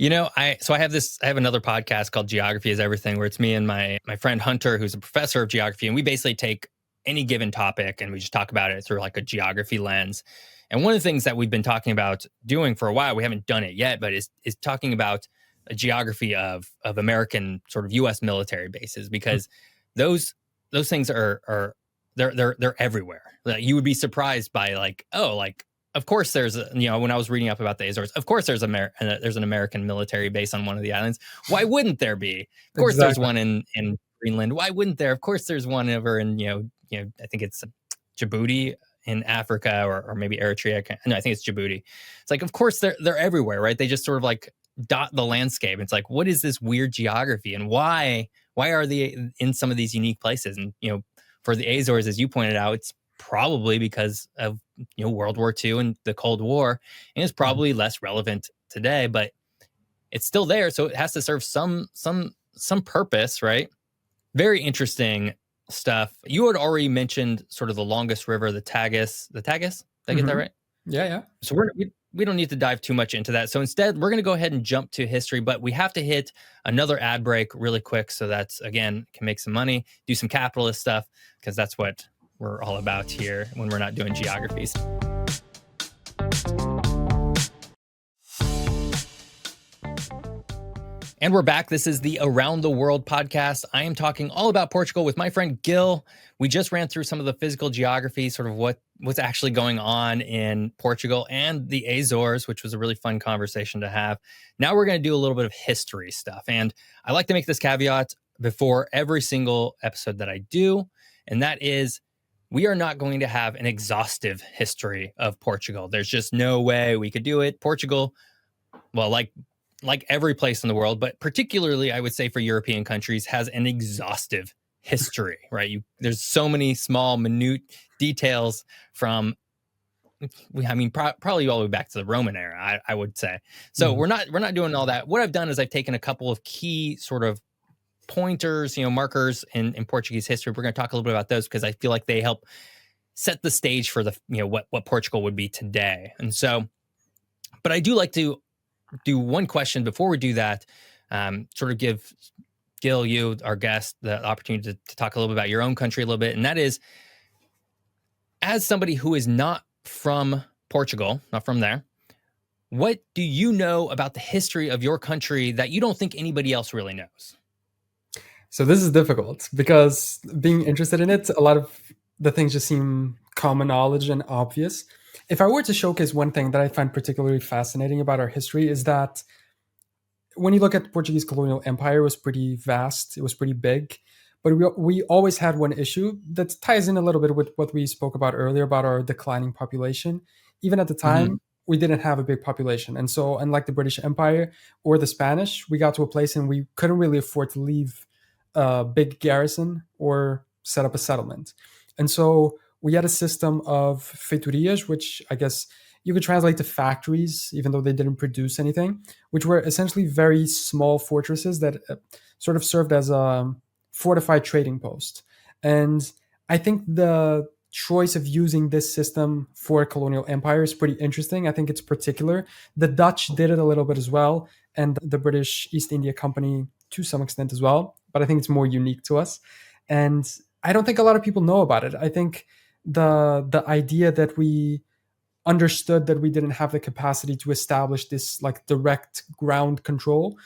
I have another podcast called Geography is Everything, where it's me and my friend Hunter, who's a professor of geography, and we basically take any given topic and we just talk about it through like a geography lens. And one of the things that we've been talking about doing for a while, we haven't done it yet, but is talking about a geography of American sort of US military bases, because those things are they're everywhere. Like, you would be surprised by like, of course there's when I was reading up about the Azores, of course there's an American military base on one of the islands. Why wouldn't there be? Of course there's one in Greenland. Why wouldn't there? Of course there's one over in I think it's Djibouti in Africa, or maybe Eritrea. No, I think it's Djibouti. It's like, of course they're everywhere, right? They just sort of like dot the landscape. It's like, what is this weird geography, and why are they in some of these unique places? And for the Azores, as you pointed out, it's probably because of World War II and the Cold War, and it's probably less relevant today, but it's still there, so it has to serve some purpose, right? Very interesting stuff. You had already mentioned sort of the longest river, the Tagus. Did I get that right? Yeah. So we don't need to dive too much into that. So instead, we're going to go ahead and jump to history, but we have to hit another ad break really quick, so that's, again, can make some money, do some capitalist stuff, because that's what we're all about here when we're not doing geographies. And we're back. This is the Around the World podcast. I am talking all about Portugal with my friend Gil. We just ran through some of the physical geography, sort of what's actually going on in Portugal and the Azores, which was a really fun conversation to have. Now we're going to do a little bit of history stuff. And I like to make this caveat before every single episode that I do, and that is, we are not going to have an exhaustive history of Portugal. There's just no way we could do it. Portugal, well, like every place in the world, but particularly I would say for European countries, has an exhaustive history, right? There's so many small, minute details from, probably all the way back to the Roman era, I would say. So we're not doing all that. What I've done is I've taken a couple of key sort of pointers, markers in Portuguese history. We're going to talk a little bit about those because I feel like they help set the stage for the, what Portugal would be today. And so, but I do like to do one question before we do that, sort of give Gil, you, our guest, the opportunity to talk a little bit about your own country a little bit. And that is, as somebody who is not from Portugal, not from there, what do you know about the history of your country that you don't think anybody else really knows? So this is difficult because being interested in it, a lot of the things just seem common knowledge and obvious. If I were to showcase one thing that I find particularly fascinating about our history, is that when you look at the Portuguese colonial empire, it was pretty vast, it was pretty big, but we always had one issue that ties in a little bit with what we spoke about earlier about our declining population. Even at the time, we didn't have a big population. And so unlike the British Empire or the Spanish, we got to a place and we couldn't really afford to leave a big garrison or set up a settlement. And so we had a system of feitorias, which I guess you could translate to factories, even though they didn't produce anything, which were essentially very small fortresses that sort of served as a fortified trading post. And I think the choice of using this system for a colonial empire is pretty interesting. I think it's particular. The Dutch did it a little bit as well, and the British East India Company to some extent as well, but I think it's more unique to us. And I don't think a lot of people know about it. I think the idea that we understood that we didn't have the capacity to establish this like direct ground control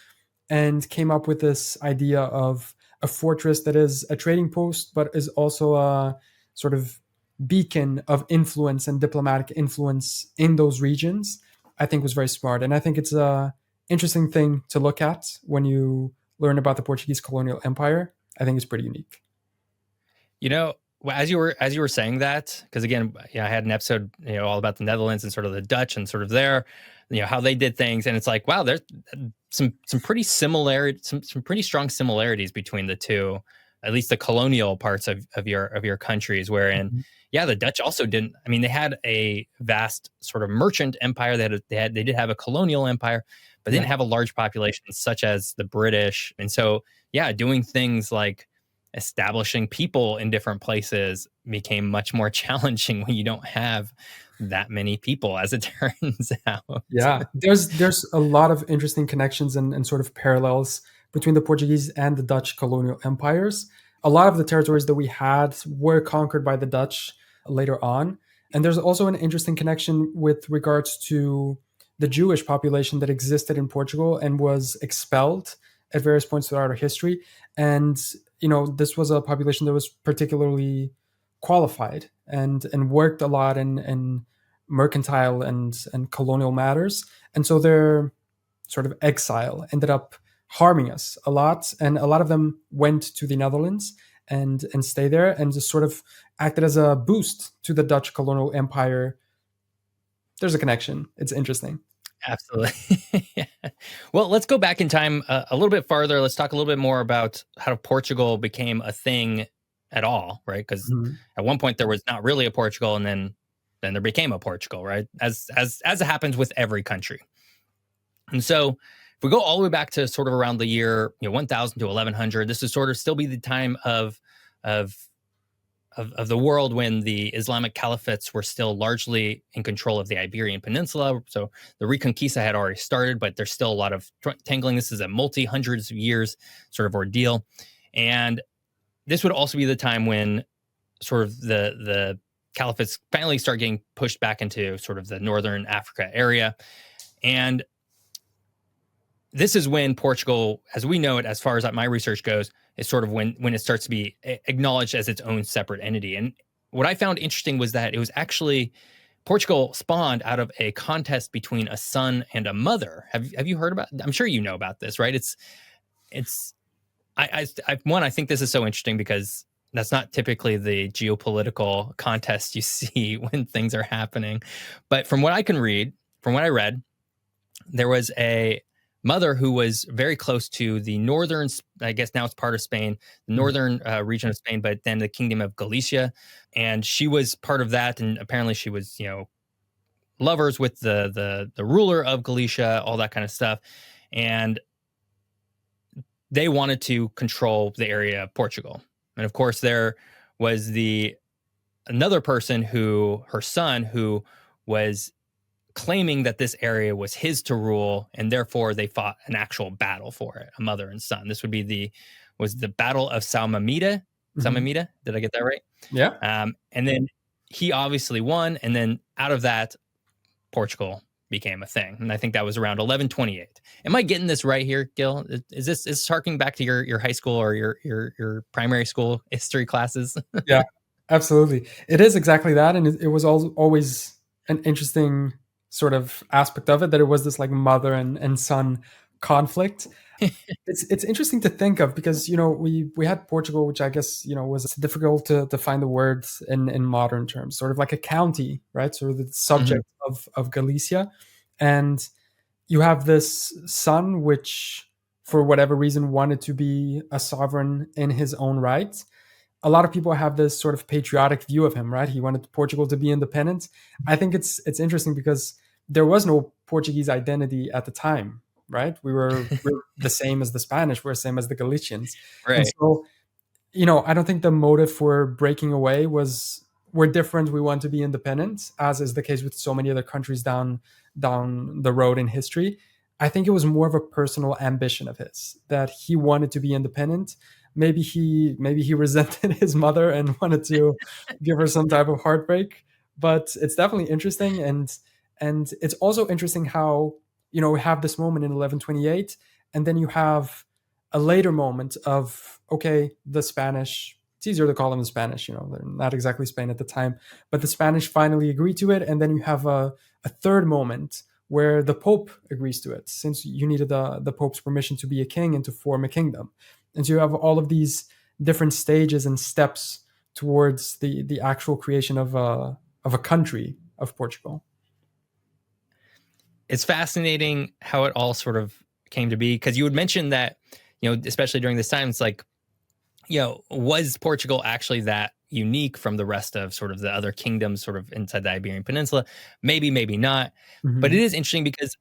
and came up with this idea of a fortress that is a trading post but is also a sort of beacon of influence and diplomatic influence in those regions, I think was very smart. And I think it's a interesting thing to look at when you learn about the Portuguese colonial empire. I think it's pretty unique. You know, as you were saying that, because again, I had an episode, all about the Netherlands and sort of the Dutch and sort of how they did things, and it's like, wow, there's some pretty some pretty strong similarities between the two, at least the colonial parts of your countries. Wherein, Mm-hmm. the Dutch also didn't. I mean, they had a vast sort of merchant empire. They did have a colonial empire, but they didn't have a large population such as the British, and so doing things like establishing people in different places became much more challenging when you don't have that many people, as it turns out. Yeah, there's a lot of interesting connections and sort of parallels between the Portuguese and the Dutch colonial empires. A lot of the territories that we had were conquered by the Dutch later on. And there's also an interesting connection with regards to the Jewish population that existed in Portugal and was expelled at various points throughout our history. And this was a population that was particularly qualified and worked a lot in mercantile and colonial matters. And so their sort of exile ended up harming us a lot. And a lot of them went to the Netherlands and stay there and just sort of acted as a boost to the Dutch colonial empire. There's a connection. It's interesting. Absolutely. Yeah. Well, let's go back in time a little bit farther. Let's talk a little bit more about how Portugal became a thing at all, right? Because at one point there was not really a Portugal, and then there became a Portugal, right? As it happens with every country. And so, if we go all the way back to sort of around the year 1000 to 1100, this would sort of still be the time of the world when the Islamic caliphates were still largely in control of the Iberian Peninsula. So the Reconquista had already started, but there's still a lot of tangling. This is a multi-hundreds of years sort of ordeal. And this would also be the time when sort of the caliphates finally start getting pushed back into sort of the northern Africa area. And this is when Portugal, as we know it, as far as my research goes, is sort of when it starts to be acknowledged as its own separate entity. And what I found interesting was that it was actually Portugal spawned out of a contest between a son and a mother. Have you heard about? I'm sure you know about this, right? I think this is so interesting because that's not typically the geopolitical contest you see when things are happening. But from what I can read, from what I read, there was a mother who was very close to the northern, I guess now it's part of Spain, the northern region of Spain, but then the Kingdom of Galicia. And she was part of that. And apparently she was, lovers with the ruler of Galicia, all that kind of stuff. And they wanted to control the area of Portugal. And of course, there was another person her son, who was claiming that this area was his to rule, and therefore they fought an actual battle for it, a mother and son. This would be the Battle of Salmamita. Salmamita, did I get that right? Yeah. And then he obviously won, and then out of that, Portugal became a thing. And I think that was around 1128. Am I getting this right here, Gil? Is this harking back to your high school or your primary school history classes? Yeah, absolutely. It is exactly that, and it was always an interesting sort of aspect of it, that it was this like mother and son conflict. It's interesting to think of because we had Portugal, which I guess was difficult to find the words in modern terms, sort of like a county, right? Sort of the subject of Galicia, and you have this son which for whatever reason wanted to be a sovereign in his own right. a lot of people have this sort of patriotic view of him, right? He wanted Portugal to be independent. I think it's interesting because there was no Portuguese identity at the time, right? We're the same as the Spanish, we're the same as the Galicians. And Right. so, I don't think the motive for breaking away was we're different, we want to be independent, as is the case with so many other countries down the road in history. I think it was more of a personal ambition of his that he wanted to be independent. Maybe he resented his mother and wanted to give her some type of heartbreak. But it's definitely interesting, and it's also interesting how we have this moment in 1128, and then you have a later moment of, okay, the Spanish, it's easier to call them the Spanish, they're not exactly Spain at the time, but the Spanish finally agree to it. And then you have a third moment where the Pope agrees to it, since you needed the Pope's permission to be a king and to form a kingdom. And so you have all of these different stages and steps towards the actual creation of a country of Portugal. It's fascinating how it all sort of came to be, because you had mentioned that, especially during this time, it's like, was Portugal actually that unique from the rest of sort of the other kingdoms sort of inside the Iberian Peninsula? Maybe, maybe not. Mm-hmm. But it is interesting because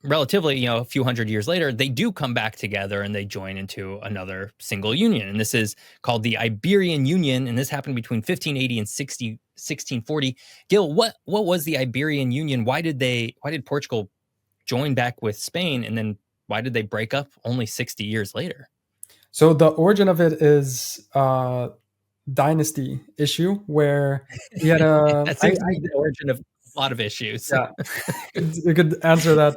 relatively, a few hundred years later, they do come back together and they join into another single union. And this is called the Iberian Union. And this happened between 1580 and 1640. Gil, what was the Iberian Union? Why did Portugal join back with Spain? And then why did they break up only 60 years later? So the origin of it is dynasty issue, where we had that seems to be the origin of a lot of issues. Yeah, you could answer that,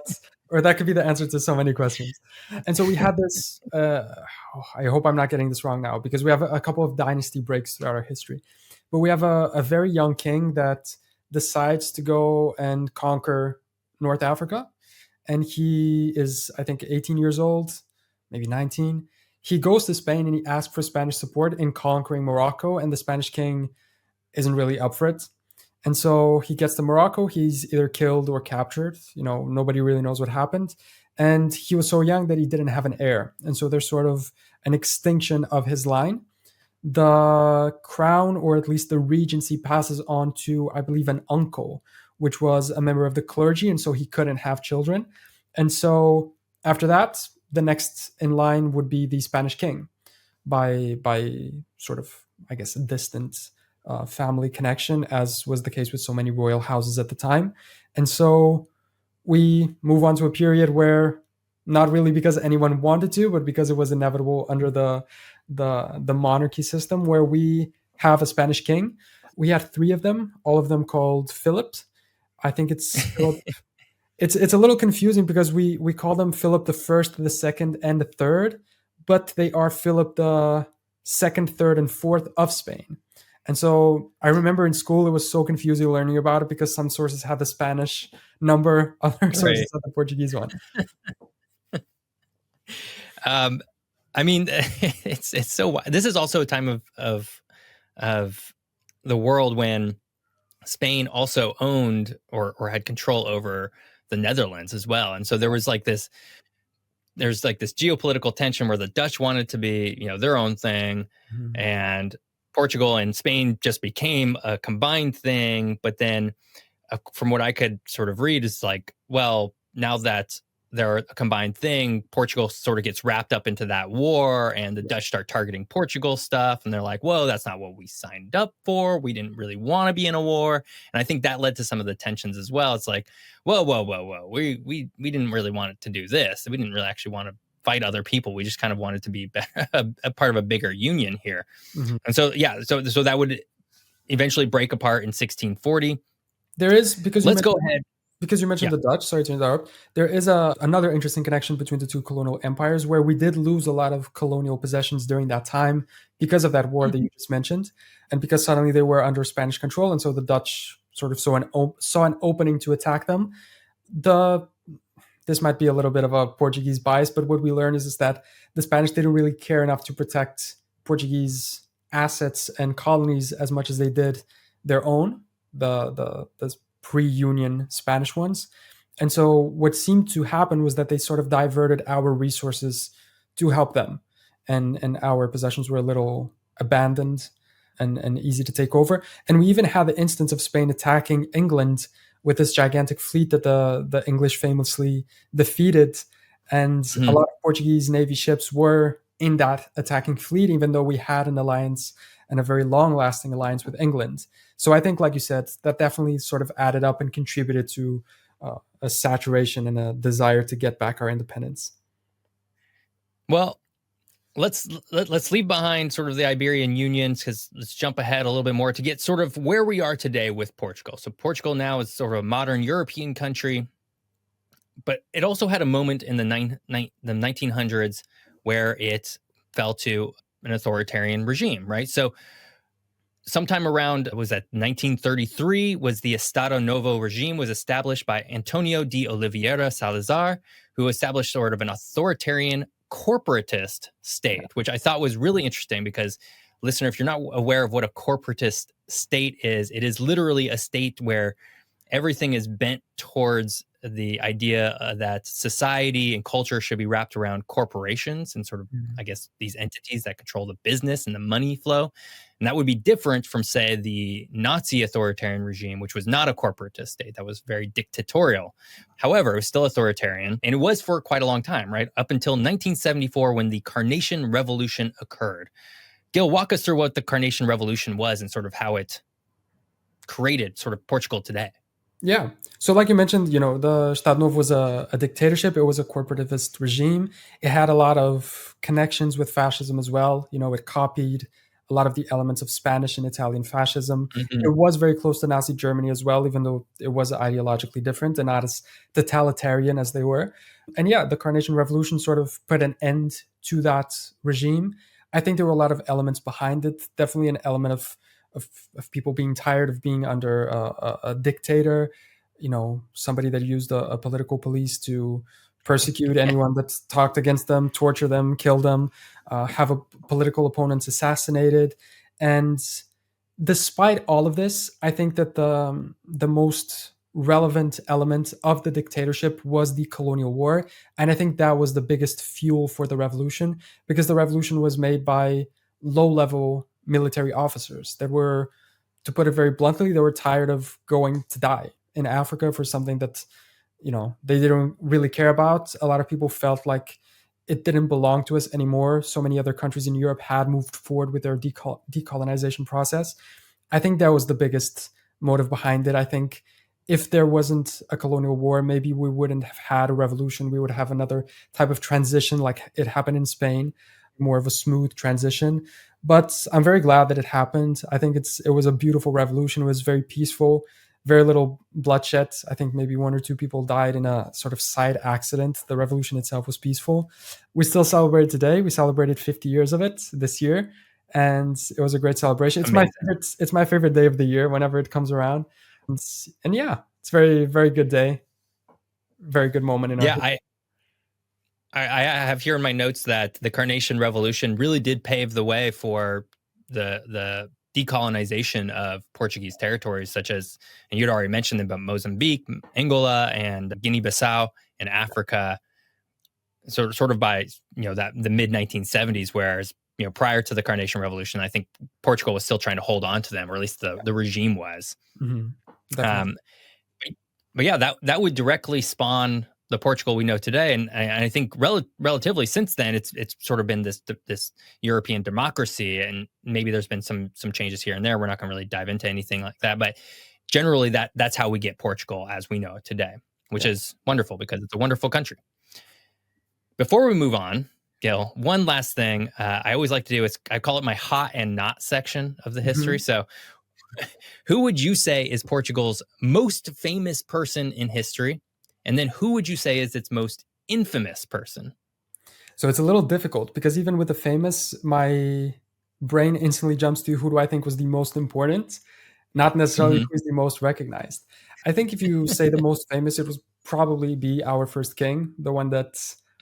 or that could be the answer to so many questions. And so we had this, I hope I'm not getting this wrong now, because we have a couple of dynasty breaks throughout our history. But we have a very young king that decides to go and conquer North Africa. And he is, I think, 18 years old, maybe 19. He goes to Spain and he asks for Spanish support in conquering Morocco, and the Spanish king isn't really up for it. And so he gets to Morocco. He's either killed or captured. Nobody really knows what happened. And he was so young that he didn't have an heir. And so there's sort of an extinction of his line. The crown, or at least the regency, passes on to, I believe, an uncle, which was a member of the clergy. And so he couldn't have children. And so after that, the next in line would be the Spanish king by sort of, I guess, a distant family connection, as was the case with so many royal houses at the time. And so we move on to a period where, not really because anyone wanted to, but because it was inevitable under the monarchy system, where we have a Spanish king. We had three of them, all of them called Philip. I think it's Philip. It's a little confusing because we call them Philip the First, the Second, and the Third, but they are Philip the Second, Third, and Fourth of Spain. And so I remember in school it was so confusing learning about it, because some sources had the Spanish number, other sources had the Portuguese one. It's so. This is also a time of the world when Spain also owned or had control over the Netherlands as well, and so there's like this geopolitical tension where the Dutch wanted to be, their own thing, mm-hmm. and Portugal and Spain just became a combined thing. But then, from what I could sort of read, is like, well, now that they're a combined thing, Portugal sort of gets wrapped up into that war, and the Dutch start targeting Portugal stuff. And they're like, whoa, that's not what we signed up for. We didn't really want to be in a war. And I think that led to some of the tensions as well. It's like, whoa. We didn't really want to do this. We didn't really actually want to fight other people. We just kind of wanted to be a part of a bigger union here. Mm-hmm. And so, so that would eventually break apart in 1640. There is, because let's go ahead. Because you mentioned the Dutch, sorry to interrupt, there is another interesting connection between the two colonial empires, where we did lose a lot of colonial possessions during that time because of that war that you just mentioned, and because suddenly they were under Spanish control, and so the Dutch sort of saw an opening to attack them. This might be a little bit of a Portuguese bias, but what we learned is that the Spanish didn't really care enough to protect Portuguese assets and colonies as much as they did their own, the pre-Union Spanish ones. And so what seemed to happen was that they sort of diverted our resources to help them. and our possessions were a little abandoned and easy to take over. And we even had the instance of Spain attacking England with this gigantic fleet that the English famously defeated. And a Mhm. lot of Portuguese Navy ships were in that attacking fleet, even though we had an alliance and a very long lasting alliance with England. So I think, like you said, that definitely sort of added up and contributed to a saturation and a desire to get back our independence. Well, let's leave behind sort of the Iberian unions, because let's jump ahead a little bit more to get sort of where we are today with Portugal. So Portugal now is sort of a modern European country, but it also had a moment in the 1900s where it fell to an authoritarian regime, right? So sometime around, was that 1933, was the Estado Novo regime was established by Antonio de Oliveira Salazar, who established sort of an authoritarian corporatist state, which I thought was really interesting because, listener, if you're not aware of what a corporatist state is, it is literally a state where everything is bent towards the idea that society and culture should be wrapped around corporations and sort of, I guess, these entities that control the business and the money flow. And that would be different from, say, the Nazi authoritarian regime, which was not a corporatist state. That was very dictatorial. However, it was still authoritarian, and it was for quite a long time, right? Up until 1974, when the Carnation Revolution occurred. Gil, walk us through what the Carnation Revolution was and sort of how it created sort of Portugal today. Yeah. So like you mentioned, the Estado Novo was a dictatorship. It was a corporativist regime. It had a lot of connections with fascism as well. It copied a lot of the elements of Spanish and Italian fascism. Mhm. It was very close to Nazi Germany as well, even though it was ideologically different and not as totalitarian as they were. And yeah, the Carnation Revolution sort of put an end to that regime. I think there were a lot of elements behind it. Definitely an element of people being tired of being under a dictator, somebody that used a political police to persecute anyone that talked against them, torture them, kill them, have political opponents assassinated. And despite all of this, I think that the most relevant element of the dictatorship was the colonial war. And I think that was the biggest fuel for the revolution, because the revolution was made by low-level military officers that were, to put it very bluntly, they were tired of going to die in Africa for something that, they didn't really care about. A lot of people felt like it didn't belong to us anymore. So many other countries in Europe had moved forward with their decolonization process. I think that was the biggest motive behind it. I think if there wasn't a colonial war, maybe we wouldn't have had a revolution. We would have another type of transition like it happened in Spain, more of a smooth transition. But I'm very glad that it happened. I think it was a beautiful revolution. It was very peaceful, very little bloodshed. I think maybe one or two people died in a sort of side accident. The revolution itself was peaceful. We still celebrate today. We celebrated 50 years of it this year, and it was a great celebration. It's my favorite day of the year whenever it comes around. And yeah, it's a very, very good day. Very good moment in our history. I have here in my notes that the Carnation Revolution really did pave the way for the decolonization of Portuguese territories, such as, and you'd already mentioned them, but Mozambique, Angola, and Guinea-Bissau in Africa, sort of by the mid 1970s. Whereas prior to the Carnation Revolution, I think Portugal was still trying to hold on to them, or at least the regime was. Mm-hmm. But yeah, that would directly spawn the Portugal we know today, and I think relatively since then, it's sort of been this European democracy, and maybe there's been some changes here and there. We're not going to really dive into anything like that, but generally that's how we get Portugal as we know it today, which is wonderful because it's a wonderful country. Before we move on, Gil, one last thing I always like to do is I call it my hot and not section of the history. So who would you say is Portugal's most famous person in history? And then who would you say is its most infamous person? So it's a little difficult because even with the famous, my brain instantly jumps to who do I think was the most important, not necessarily who's the most recognized. I think if you say the most famous, it would probably be our first king, the one that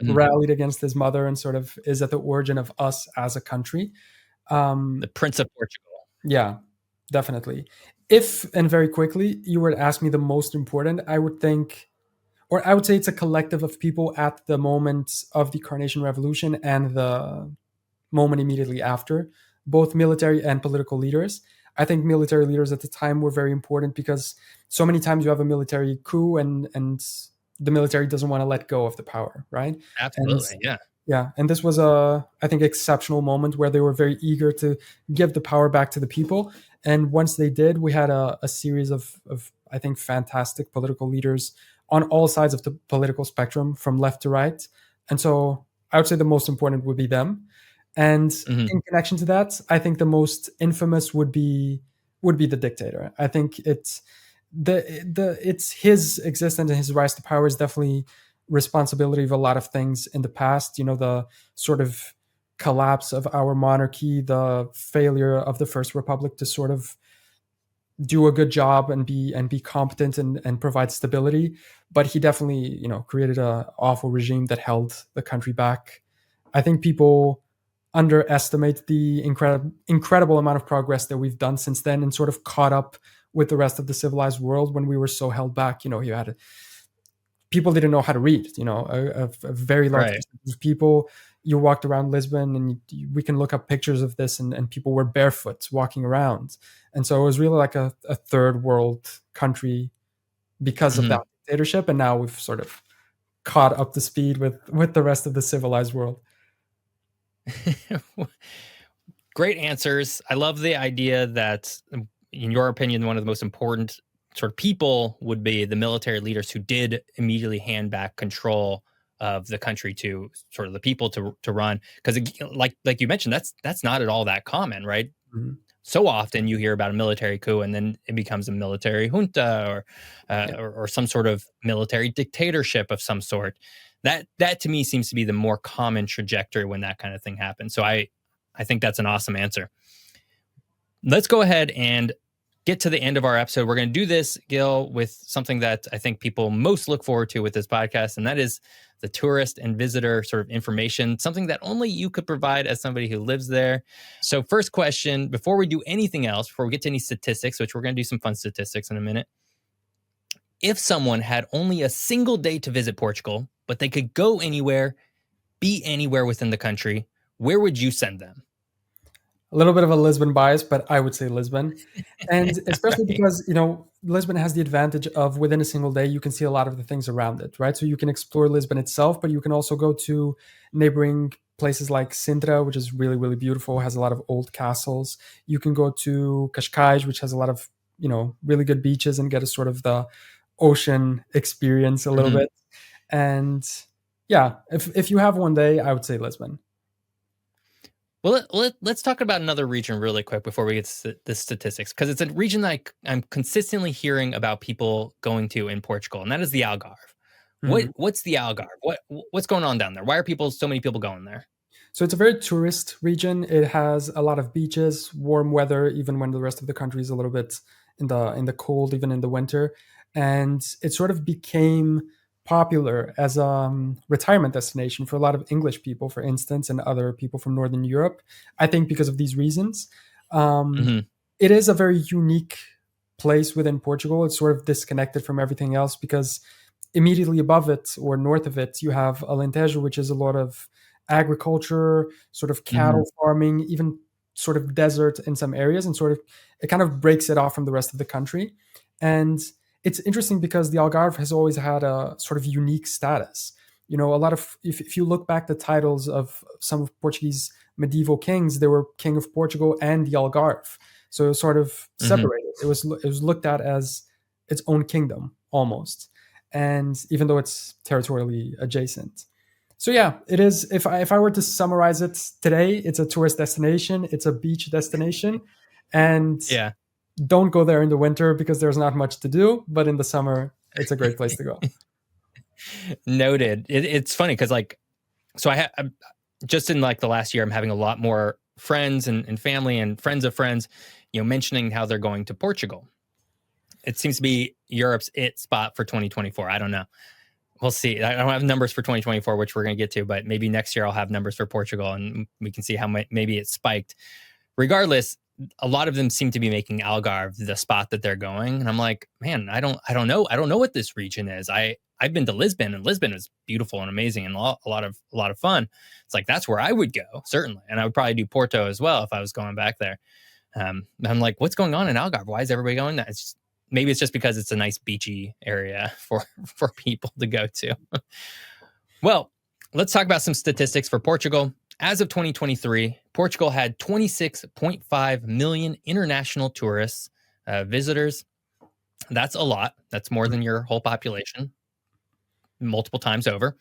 rallied against his mother and sort of is at the origin of us as a country. The Prince of Portugal. Yeah, definitely. If, and very quickly, you were to ask me the most important, I would say it's a collective of people at the moment of the Carnation Revolution and the moment immediately after, both military and political leaders. I think military leaders at the time were very important because so many times you have a military coup and the military doesn't want to let go of the power, right? And Absolutely. Yeah. yeah, and this was a, I think, exceptional moment where they were very eager to give the power back to the people. And once they did, we had a series of, I think, fantastic political leaders on all sides of the political spectrum, from left to right. And so I would say the most important would be them. And Mhm. in connection to that, I think the most infamous would be the dictator. I think it's his existence and his rise to power is definitely responsibility of a lot of things in the past. The sort of collapse of our monarchy, the failure of the First Republic to sort of do a good job and be competent and provide stability. But he definitely, created a awful regime that held the country back. I think people underestimate the incredible amount of progress that we've done since then and sort of caught up with the rest of the civilized world when we were so held back. You had people didn't know how to read. A very large Right. percentage of people. You walked around Lisbon, and we can look up pictures of this, and people were barefoot walking around, and so it was really like a third world country because of that Mhm. dictatorship. And now we've sort of caught up to speed with the rest of the civilized world. Great answers. I love the idea that, in your opinion, one of the most important sort of people would be the military leaders who did immediately hand back control of the country to sort of the people to run. Because, like you mentioned, that's not at all that common, right? Mhm. So often you hear about a military coup and then it becomes a military junta Yeah. or some sort of military dictatorship of some sort. That to me seems to be the more common trajectory when that kind of thing happens. So I think that's an awesome answer. Let's go ahead and get to the end of our episode. We're going to do this, Gil, with something that I think people most look forward to with this podcast, and that is the tourist and visitor sort of information, something that only you could provide as somebody who lives there. So, first question, before we do anything else, before we get to any statistics, which we're going to do some fun statistics in a minute. If someone had only a single day to visit Portugal, but they could go anywhere, be anywhere within the country, where would you send them? A little bit of a Lisbon bias, but I would say Lisbon. And especially Right. because, Lisbon has the advantage of within a single day, you can see a lot of the things around it, right? So you can explore Lisbon itself, but you can also go to neighboring places like Sintra, which is really, really beautiful, has a lot of old castles. You can go to Cascais, which has a lot of, really good beaches and get a sort of the ocean experience a little Mhm. bit. And yeah, if you have one day, I would say Lisbon. Well, let's talk about another region really quick before we get to the statistics, because it's a region that I'm consistently hearing about people going to in Portugal, and that is the Algarve. Mhm. What's the Algarve? What's going on down there? Why are so many people going there? So it's a very tourist region. It has a lot of beaches, warm weather, even when the rest of the country is a little bit in the cold, even in the winter. And it sort of became popular as a retirement destination for a lot of English people, for instance, and other people from Northern Europe. I think because of these reasons. Um, Hmm. it is a very unique place within Portugal. It's sort of disconnected from everything else because immediately above it or north of it, you have Alentejo, which is a lot of agriculture, sort of Hmm. cattle farming, even sort of desert in some areas, and sort of it kind of breaks it off from the rest of the country. And it's interesting because the Algarve has always had a sort of unique status. A lot of if you look back the titles of some of Portuguese medieval kings, they were King of Portugal and the Algarve. So it was sort of Hmm. separated. It was looked at as its own kingdom almost, and even though it's territorially adjacent. So yeah, it is. If I were to summarize it today, it's a tourist destination. It's a beach destination, and Yeah, don't go there in the winter because there's not much to do. But in the summer, it's a great place to go. noted. It's funny because so I'm just in like the last year, I'm having a lot more friends and family and friends of friends, mentioning how they're going to Portugal. It seems to be Europe's it spot for 2024. I don't know. We'll see. I don't have numbers for 2024, which we're going to get to, but maybe next year I'll have numbers for Portugal and we can see how maybe it spiked. Regardless, a lot of them seem to be making Algarve the spot that they're going. And I'm like, man, I don't know. I don't know what this region is. I've been to Lisbon, and Lisbon is beautiful and amazing and a lot of fun. It's like, that's where I would go, certainly. And I would probably do Porto as well if I was going back there. I'm like, what's going on in Algarve? Why is everybody going there? Maybe it's just because it's a nice beachy area for people to go to. Well, let's talk about some statistics for Portugal. As of 2023, Portugal had 26.5 million international tourists, visitors. That's a lot. That's more than your whole population, multiple times over.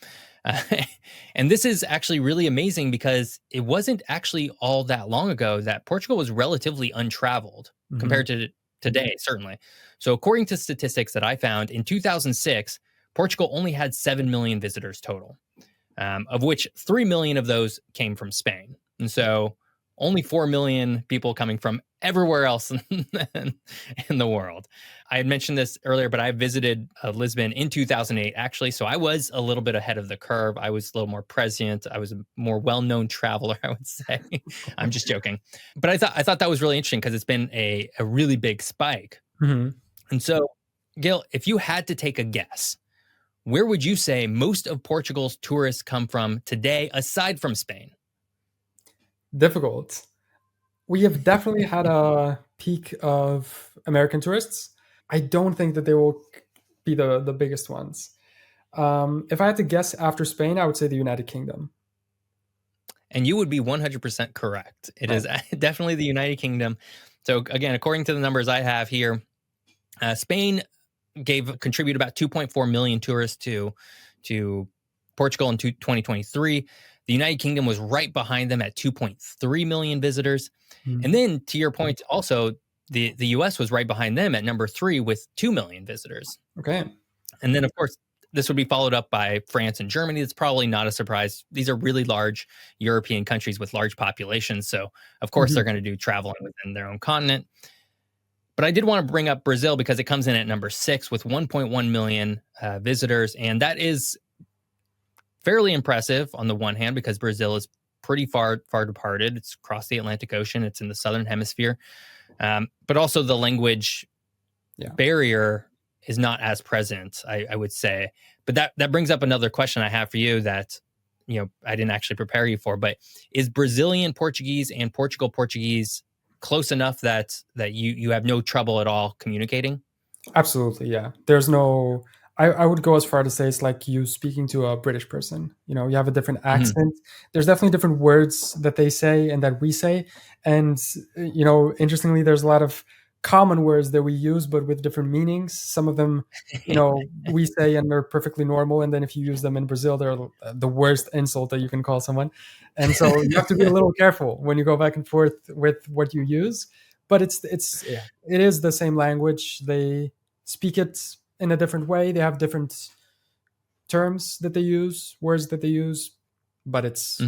And this is actually really amazing because it wasn't actually all that long ago that Portugal was relatively untraveled compared to today, certainly. So according to statistics that I found, in 2006, Portugal only had 7 million visitors total. Of which 3 million of those came from Spain. And so only 4 million people coming from everywhere else in the world. I had mentioned this earlier, but I visited Lisbon in 2008, actually. So I was a little bit ahead of the curve. I was a little more prescient. I was a more well-known traveler, I would say. I'm just joking. But I thought that was really interesting because it's been a really big spike. And so, Gil, if you had to take a guess, where would you say most of Portugal's tourists come from today, aside from Spain? Difficult. We have definitely had a peak of American tourists. I don't think that they will be the biggest ones. If I had to guess after Spain, I would say the United Kingdom. And you would be 100% correct. It is definitely the United Kingdom. So again, according to the numbers I have here, Spain contributed about 2.4 million tourists to Portugal in 2023. The United Kingdom was right behind them at 2.3 million visitors. And then, to your point, also, the US was right behind them at number 3 with 2 million visitors. Okay. And then, of course, this would be followed up by France and Germany. It's probably not a surprise. These are really large European countries with large populations. So, of course, they're going to do traveling within their own continent. But I did want to bring up Brazil because it comes in at number 6 with 1.1 million visitors. And that is fairly impressive on the one hand, because Brazil is pretty far departed. It's across the Atlantic Ocean. It's in the southern hemisphere. But also the language barrier is not as present, I would say. But that brings up another question I have for you that, I didn't actually prepare you for. But is Brazilian Portuguese and Portugal Portuguese close enough that you have no trouble at all communicating? Absolutely, yeah. There's no... I would go as far to say it's like you speaking to a British person. You have a different accent. There's definitely different words that they say and that we say. And, interestingly, there's a lot of common words that we use, but with different meanings. Some of them, we say and they're perfectly normal. And then if you use them in Brazil, they're the worst insult that you can call someone. And so you have to be a little careful when you go back and forth with what you use. But it is the same language. They speak it in a different way. They have different terms that they use, words that they use, but it's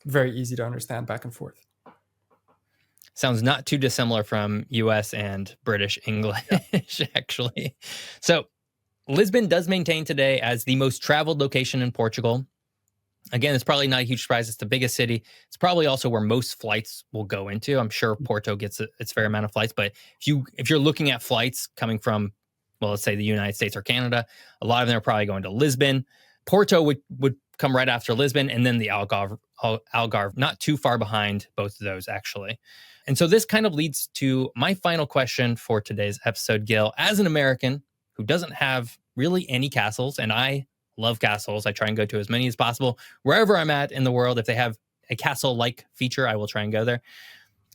very easy to understand back and forth. Sounds not too dissimilar from US and British English, actually. So Lisbon does maintain today as the most traveled location in Portugal. Again, it's probably not a huge surprise. It's the biggest city. It's probably also where most flights will go into. I'm sure Porto gets its fair amount of flights, but if you're looking at flights coming from, well, let's say the United States or Canada, a lot of them are probably going to Lisbon. Porto would come right after Lisbon, and then the Algarve, not too far behind both of those, actually. And so this kind of leads to my final question for today's episode, Gil. As an American who doesn't have really any castles, and I love castles, I try and go to as many as possible. Wherever I'm at in the world, if they have a castle-like feature, I will try and go there.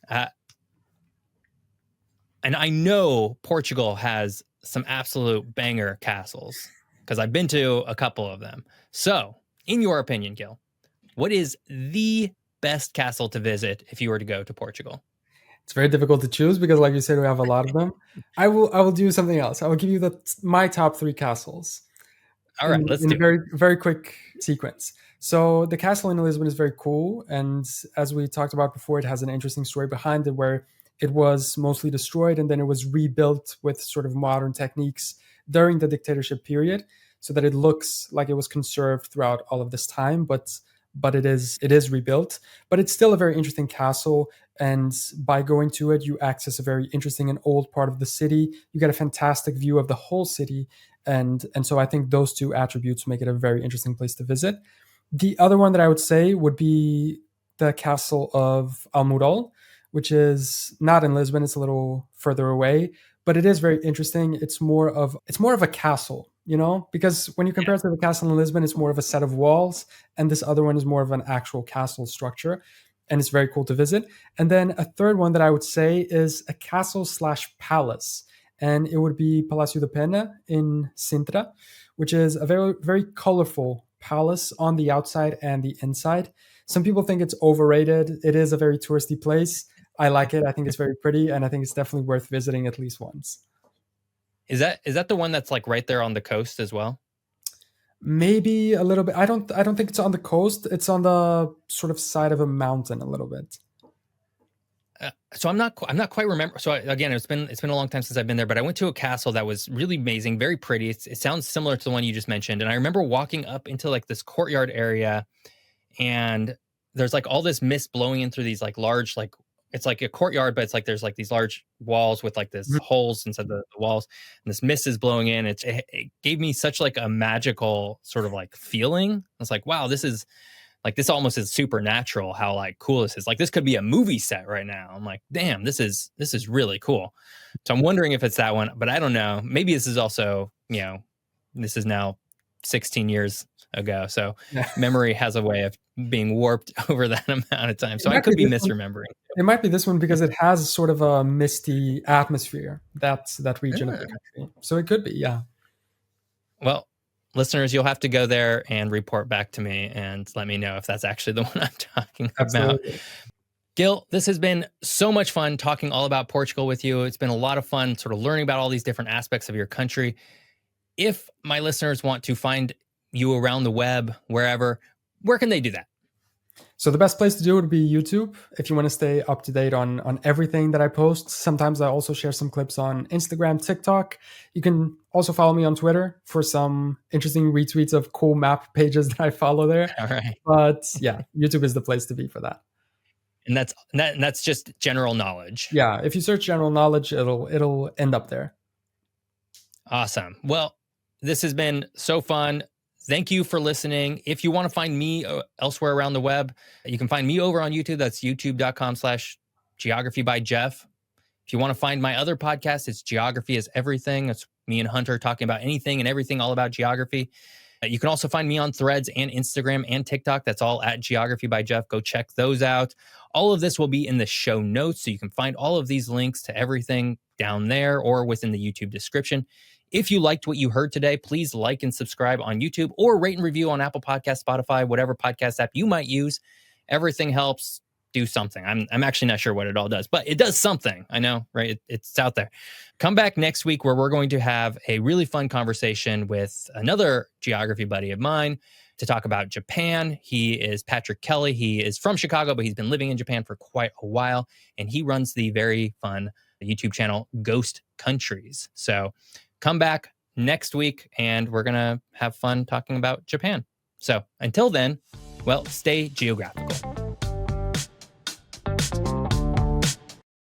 And I know Portugal has some absolute banger castles because I've been to a couple of them. So, in your opinion, Gil, what is the best castle to visit if you were to go to Portugal? It's very difficult to choose because, like you said, we have a lot of them. I will do something else. I will give you my top 3 castles. All right, let's do a very, very quick sequence. So the castle in Lisbon is very cool. And as we talked about before, it has an interesting story behind it where it was mostly destroyed and then it was rebuilt with sort of modern techniques during the dictatorship period so that it looks like it was conserved throughout all of this time. But it is rebuilt. But it's still a very interesting castle. And by going to it, you access a very interesting and old part of the city. You get a fantastic view of the whole city. And so I think those two attributes make it a very interesting place to visit. The other one that I would say would be the castle of Almudol, which is not in Lisbon. It's a little further away, but it is very interesting. It's more of a castle, because when you compare it to the castle in Lisbon, it's more of a set of walls, and this other one is more of an actual castle structure, and it's very cool to visit. And then a third one that I would say is a castle/palace, and it would be Palácio de Pena in Sintra, which is a very, very colorful palace on the outside and the inside. Some people think it's overrated. It is a very touristy place. I like it. I think it's very pretty, and I think it's definitely worth visiting at least once. Is that the one that's like right there on the coast as well? Maybe a little bit. I don't think it's on the coast. It's on the sort of side of a mountain a little bit. So I'm not quite remember. So again, it's been a long time since I've been there, but I went to a castle that was really amazing, very pretty. It sounds similar to the one you just mentioned, and I remember walking up into like this courtyard area, and there's like all this mist blowing in through these like large, like it's like a courtyard, but it's like there's like these large walls with like this holes inside the walls, and this mist is blowing in. It gave me such like a magical sort of like feeling. I was like, wow, this almost is supernatural. How like cool this is. Like this could be a movie set right now. I'm like, damn, this is really cool. So I'm wondering if it's that one, but I don't know. Maybe this is also, this is now 16 years ago. So memory has a way of being warped over that amount of time. So I could be misremembering. It might be this one because it has sort of a misty atmosphere, that region of the country. So it could be, yeah. Well, listeners, you'll have to go there and report back to me and let me know if that's actually the one I'm talking Absolutely. about. Gil, this has been so much fun talking all about Portugal with you. It's been a lot of fun sort of learning about all these different aspects of your country. If my listeners want to find you around the web, wherever, where can they do that? So the best place to do it would be YouTube if you want to stay up to date on everything that I post. Sometimes I also share some clips on Instagram, TikTok. You can also follow me on Twitter for some interesting retweets of cool map pages that I follow there. All right. But yeah, YouTube is the place to be for that. And that's just general knowledge. Yeah, if you search general knowledge, it'll end up there. Awesome. Well, this has been so fun. Thank you for listening. If you want to find me elsewhere around the web, you can find me over on YouTube. That's youtube.com/geography by Geoff. If you want to find my other podcast, it's Geography is Everything. It's me and Hunter talking about anything and everything all about geography. You can also find me on Threads and Instagram and TikTok. That's all at Geography by Geoff. Go check those out. All of this will be in the show notes, so you can find all of these links to everything down there or within the YouTube description. If you liked what you heard today, please like and subscribe on YouTube or rate and review on Apple Podcasts, Spotify, whatever podcast app you might use. Everything helps. Do something. I'm actually not sure what it all does, but it does something. I know, right? It's out there. Come back next week where we're going to have a really fun conversation with another geography buddy of mine to talk about Japan. He is Patrick Kelly. He is from Chicago, but he's been living in Japan for quite a while, and he runs the very fun YouTube channel Ghost Countries. So come back next week, and we're going to have fun talking about Japan. So until then, well, stay geographical.